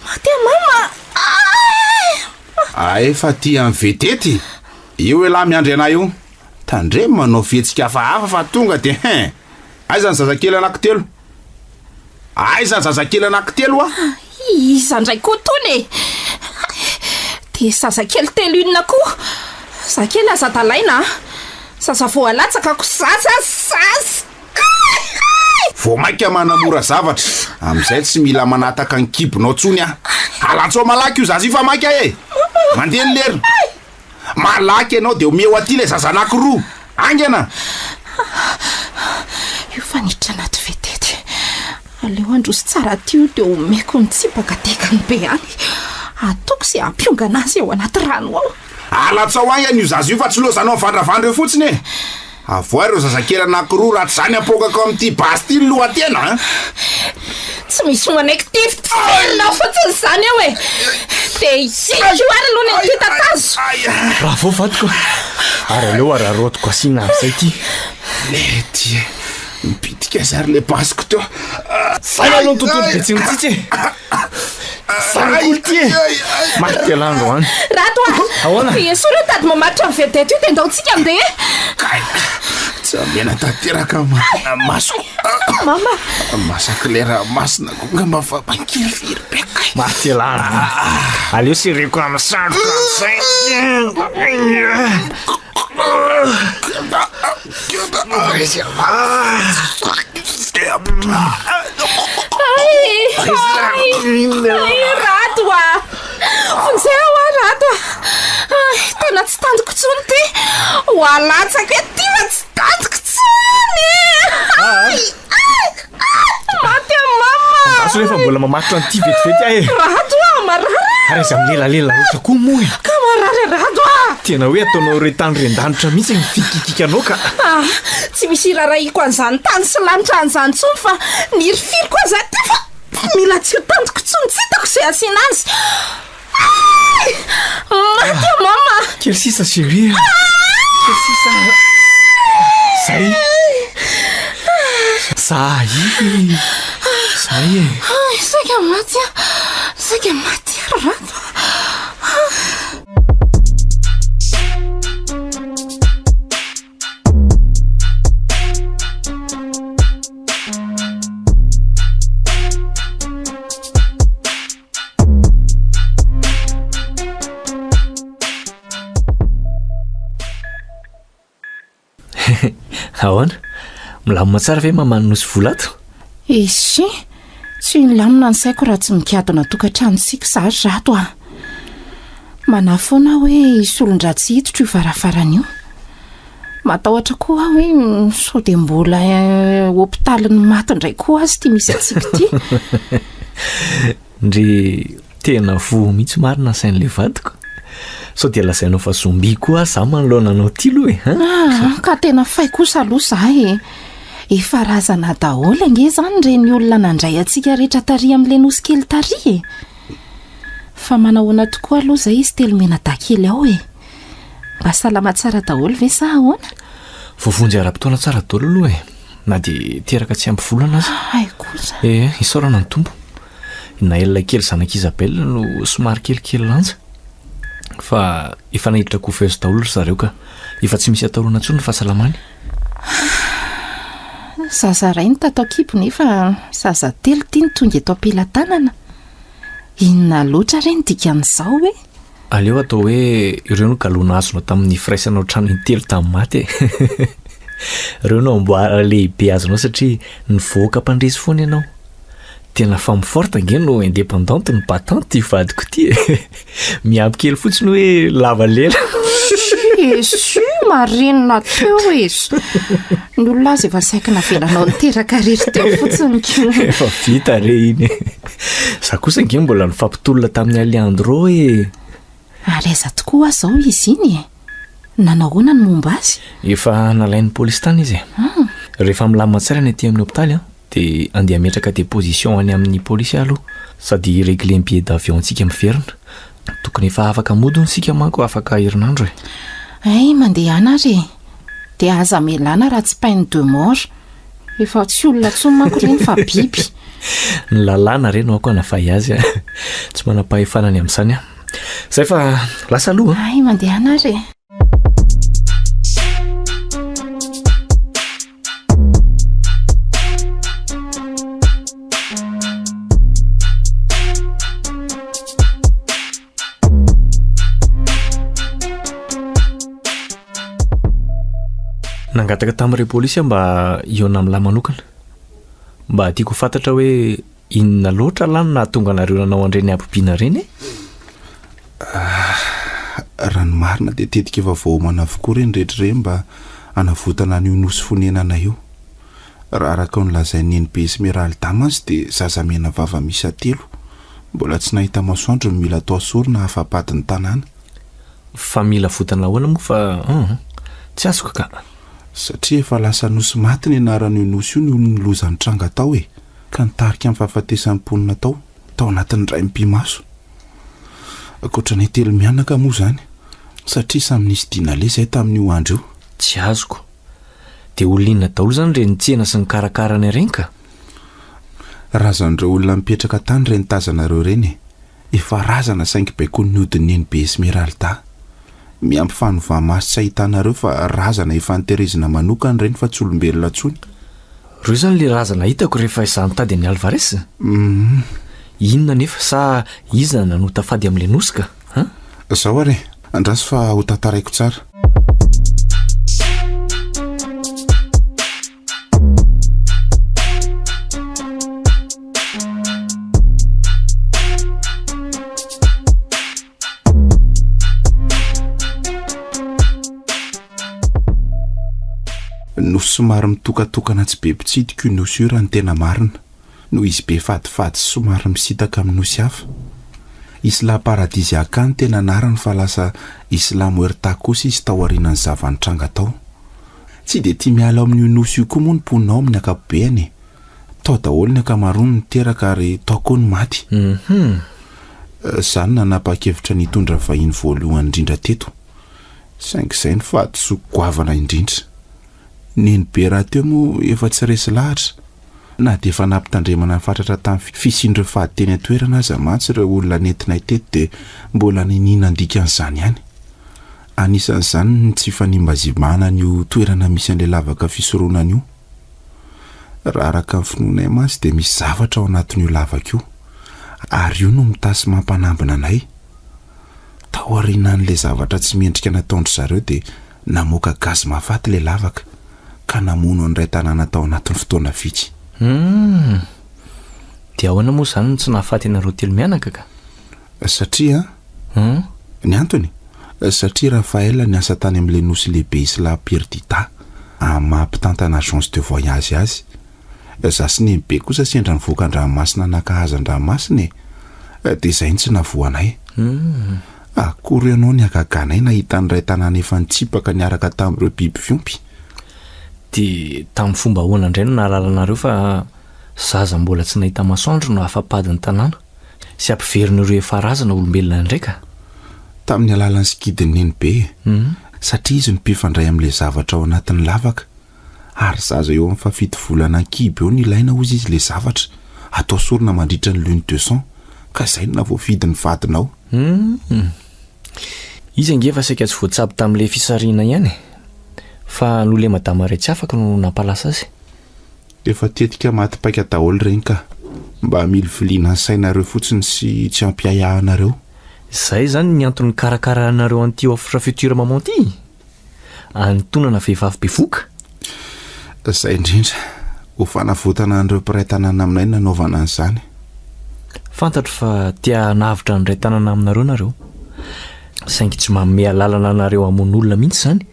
maty mama efa ty amin'ny vedety io lahy miandry anay io tandre manao vetsika hafahafa fa tonga de aiza ny zazakely anankitelo aiza ny zazakely anankitelo iza ndray koa tony de zazakely telo inona koa zakely azadalaina zaza voalatsaka ko zaza vo maika manamora zavatra am'izay tsy mila manataka ny kibonao tsony alatsao malaky io zazy io fa maika mandeha ny lery malaky anao de omeo aty le zaza anakiroa angana io faniditra anaty vedety aleo androsy tsara ty io de omeko ny tsipaka tekany be any ataoko sy ampiongana azy eo anaty rano ao alatsao angana io zazy io fa tsy lozanao vandravandreo fotsiny avoa reo zazakely anakiroa raha tsy zany apokako amin'ity bastiny lohatena tsy misy manektif tena fotsiny zany eo de izio ary aloha ny titatazo raha vao vadiko ary aleo ararotiko asina am'izay ty lety mipitika zary le basiko teo zay aloha ny tontolo de tsy mitsitsy ty maty alandro any rato esolo tady mamaritra ny vedety io de ndaotsika andeha tsy amena tanteraka masoko mama masaky lera masina konga mafapankifiry beka maty alandro aleo sy reko amin'ny sandroka rato fonzay rato tena tsy tandiko tsony ty ho alatsaka hoe ty fa tsy tandiko tsony maty mama aso rehefa mbola mamatitra an'ity vetivety rato marary ary izy amilelalela loatra koa moa ka marary rato tena hoe ataonao retany rendanitra mihitsy mifikikikanao ka tsy misy rarahiko an'izany tany sy lanitra an'izany tsony fa nirifiriko an'izany ty fa mila tsy ho tandiko tsony tsy hitako zay asiana azy maty mama kely sisa chérie kely sisa zay zay saka maty rato ahoana milamina tsara ve mamano nosy volato isy tsy nilamina ny saiko raha tsy mikadona tokantranosika za rato manafoana hoe isolon-dratsy hitotra io varavarana io matahotra koa hoe sao dia mbola hôpitaly ny maty indray koa azy ity misy atsika ity. Ndry tena vo mihitsy marina sain'le vadiko. Sao dia lazainao fa zombi koa za manoloananao ty aloha ka tena fay kosa aloha zahy. Efa razana daholo ange zany reny olona nandray atsika rehetra tary amin'le nosy kely tary fa manahoana tokoa aloha zay izy telomena dakely ao mba salama tsara daholo ve sa ahoana? Vovonjy ara-potoana tsara daholo aloha na dia teraka tsy ampy volana azy. Ay kosa. Isaorana ny tombo. Na elona kely zanak'Isabelle no somary kelikely lanja. Fa efa nahiditra kofezy daholo zareo ka efa tsy misy atahorana intsony ny fahasalamany. Zaza ray ny tatao kipo nefa zaza telo ity ny tonga eto am-pelantanana. Inona loatra reny dikan'izao hoe? Aleo atao hoe ireo no galona azonao tamin'ny firaisanao trano intelo tamin'ny maty. Ireo no amboara lehibe azonao satria nivoaka mpandresy foana ianao. Tena femme forte ange no indépendante ny batante vadiko ity. Miampy kely fotsiny hoe lava lela. Esu marinina teo izy. Ny olona azy efa saikina velanao niteraka rery teo fotsiny. Efa vita re iny. Za kosa ange mbola nifampitolona tamin'ny Aliandro Ary aiza tokoa zao izy iny nanahoana ny momba azy? Efa nalain'ny polisy tany izy. Rehefa milamina tsara ny aty amin'ny hôpitaly dia andeha metraka déposition any amin'ny polisy aloha sady régler ny billet d'avion antsika miverina. Tokony efa afaka modiny sika manko afaka herinandro Ay mandehana re dia aza melana raha tsy pain de mort. Efa tsy olona tsony manko reny fa biby. Ny lalàna reny ako anafay azy tsy manam-pahefanany amin'izany zay fa lasa aloha. Ay mandehana re. Nangataka tamin'ireo polisy mba iona amin'lahy manokana mba tiako fantatra hoe inona loatra lany na tonga nareo nanao andreny ampibiana reny raha ny marina dia tetika efa vahoamana avokoa reny rehetrareny mba hanavotana an'io nosy fonenana io. Raha araka ny lazain'ny NPS Esmeralda dama azy dia zazamena vava misa telo mbola tsy nahita masoandro ny mila atao sorona afa-patiny tanàna. Fa mila votana ahoana moa fa tsy azoko ka. Satria efa lasa nosy maty ny anaran'io nosy io ny olony lozany tranga tao ka nitarika amin'ny fahafatesan'ny mponina tao anatin'ny ray mpimaso. Akoatra ny telo mianaka moa zany satria samy nisy dinale izay tamin'io andro io. Tsy azoko. Dia olona daholo zany reny tsena sy ny karakara ny reny ka. Razan'ireo olona mipetraka tany reny tazanareo reny efa razana saingy baiko ny hodin'ny NB Esmeralda. Miampy fanovamaso tsy ahitanareo fa razana efa niterezina manokana reny fa tsy olombelona tsony. Reo zany le razana hitako rehefa izany tady amin'ny Alvarez. Inona nefa sa iza nanota fady amin'le nosy ka? Zao are andraso fa ho tantaraiko tsara. Nosy somary mitokatokana tsy be mpitsidika io nosy io raha ny tena marina no izy be fadifady sy somary misitaka amin'ny nosy hafa. Isla paradisiaka ny tena anarany fa lasa Isla Muerta kosa izy tao aorian'ny zavanitranga tao. Tsy dia tia miala amin'io nosy io koa moa ny mponina ao amin'ny ankapobeny. Tao daholo ny ankamaroany niteraka ary tao koa ny maty. Izany nanapa-kevitra nitondra vahiny voalohany indrindra teto. Saingy izay ny fady sy goavana indrindra. Neny be raha teo moa efa tsy resy lahatra na dia efa nampitandremana fatratra tamin'ny fisindreo fahaditeny atoerana aza mantsy ireo olona nentinay teto dia mbola ninina dikan'izany ihany. Anisan'izany ny tsy fanimbazimana n'io toerana misy an'ilay lavaka fisorohana io. Raha araka ny finoanay mantsy dia misy zavatra ao anatin'io lavaka io ary io no mitasy mampanambina anay. Tao aorianan'ilay zavatra tsy mendrika nataondry zareo dia namoaka gazy mahafaty ilay lavaka ka namono an'iray tanàna tao anatin'ny fotoana vitsy. Dia ahoana moa zany tsy nahafaty anareo telo mianaka ka? Satria ny antony satria Rafael ny asa tany amin'ilay nosy lehibe Isla Perdita mampitantana agence de voyage azy. Za sy nebe kosa sendra nivoaka an-dranomasina nakahaza an-dranomasina dia izay ny tsy navoanay. Akory ianao ny agaganay nahita ny ray tanàna efa nitsipaka niaraka tamin'ireo biby fiompy. Dia tamin'ny fomba ahoana indray no nahalalanareo fa zaza mbola tsy nahita masoandro no afa-padiny tanàna sy ampiveriny ireo efa razana olombelona ndraika? Tamin'ny alalan'ny sikidiny nenibe satria izy ny mpifandray amin'ilay zavatra ao anatin'ny lavaka ary zaza eo amin'ny fafito volana ankiby eo ny ilaina ozy izy ilay zavatra atao sorona mandritra ny lune de sang ka izay no navoafidy ny vadinao. Izy ange fa saika tsy voatsabo tamin'ilay fisariana ihany fa nole madama ray tsy afaka no nampalasa azy. Efa tetika matypaika daholo ireny ka mba mily viliana ny sainareo fotsiny sy tsy ampiahiahanareo. Izay zany ny antony karakaranareo an'ity offre futur maman ity antonana vehivavy bevoka. Izay indrindra ho fanavotana an'ireo mpiray tanàna aminay nanaovana an'izany. Fantatro fa tia navitra ny ray tanàna aminareo nareo saingy tsy manome lalana anareo hamono olona mihitsy zany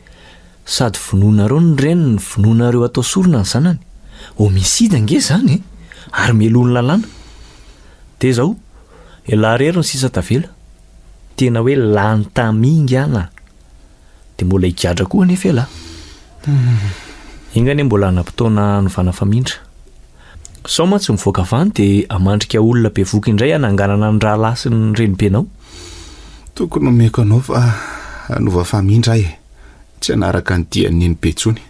sady vonoanareo ny reniny vonoanareo atao sorona ny zanany homicide ange zany ary melony lalàna. Dia zao elarery ny sisa tavela tena hoe lany tamingana dia mbola higadra koa anefa ela. Ingany mbola nampitaona novana famindra sao ma tsy mivoaka avany dia amandrika olona bevoka indray ananganana ny rahalahy sy ny renibenao. Tokony omeko anao fa anova famindra tsy anaraka ny diany neny be tsony.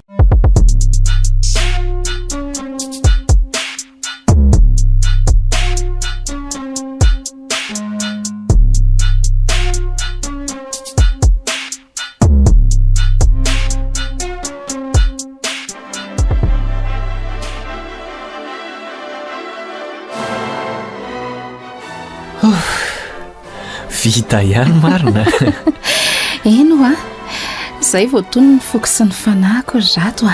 Vita ihany marina. Eno izay vao tony ny foko sy ny fanahiko rato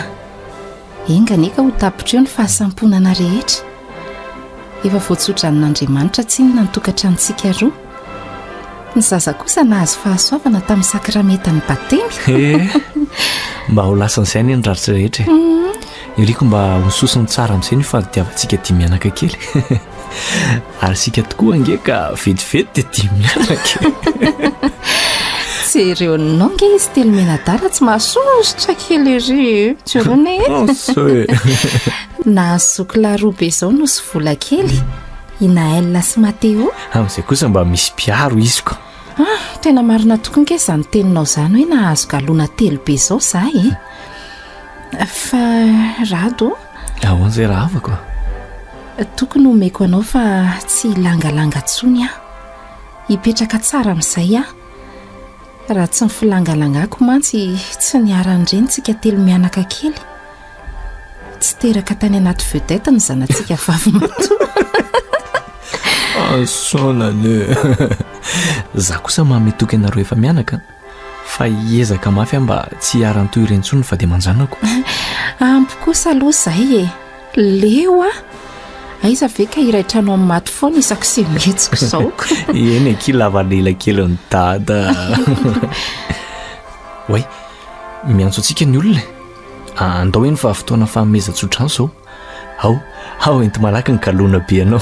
enganeka ho tapitra eo ny fahasamponana rehetra efa voatsodranin'Andriamanitra tsinona ny tokantranontsika roa. Ny zaza kosa nahazo fahasoavana tamin'ny sakramentany batemy. Mba ho lasan'izay ny ratsy rehetra iriko mba hososony tsara amin'izay ny faditiavantsika dimy mianaka kely. Ary sika tokoa ange ka vetivety dia dimy mianaka. Tsy ireo ninao nge izy telo menadala tsy mahasosotra kely iry tsorone. Na sokla roa be izao no sy vola kely Inaël sy Mateo. Amin'izay kosa mba misy piaro izy ko. Tena marina tokony ke izany teninao izany hoe nahazo galona telo be izao izahay fa rado ahoana izay raha havako tokony omeko anao fa tsy langalanga tsony hipetraka tsara amin'izay raha tsy nifilangalangako mantsy tsy niaran'ireny tsika telo mianaka kely tsy teraka tany anaty vedette ny zanantsika vavy matoa. Sonane za kosa mametoky anareo efa mianaka fa hiezaka mafy mba tsy hiaran-toy ireny tsony fa dia manjanako. Ampy kosa aloha izay leo aiza ve ka iraitranao amin'ny maty foana isako sy mihetsiko izao. Eny aky lavalela kely ny dada. Oay miantso antsika ny olona andao eny fa fotoana fanomezan-tsotrano izao. Ao ento malaky ny kalona be anao.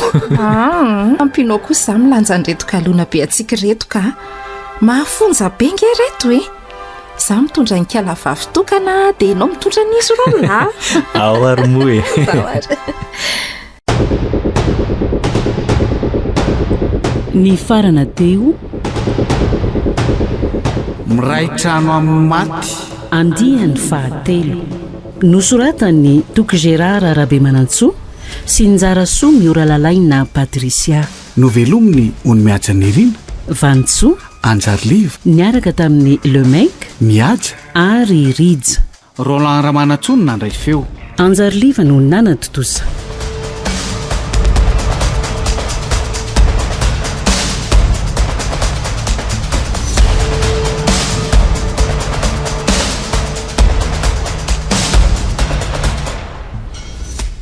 Ampinao kosa za milanja an'ireto kalona be atsika reto ka mahafonja be nge reto za mitondra ny kala vavy tokana dia ianao mitondra n'izy roa ao ary moa Ny farana teo miray trano amin'ny maty andihany fahatelo nosoratany Toky Gérard Arabe Manantsoa sy Njara Soa Miora Lalaina Patricia. novelominy ony miaja nirina Vantsoa Anjarliva niaraka tamin'ny Lemec miaja ary Rija. Roland Ramanatsony nandray feo Anjarliva no nanatotosa.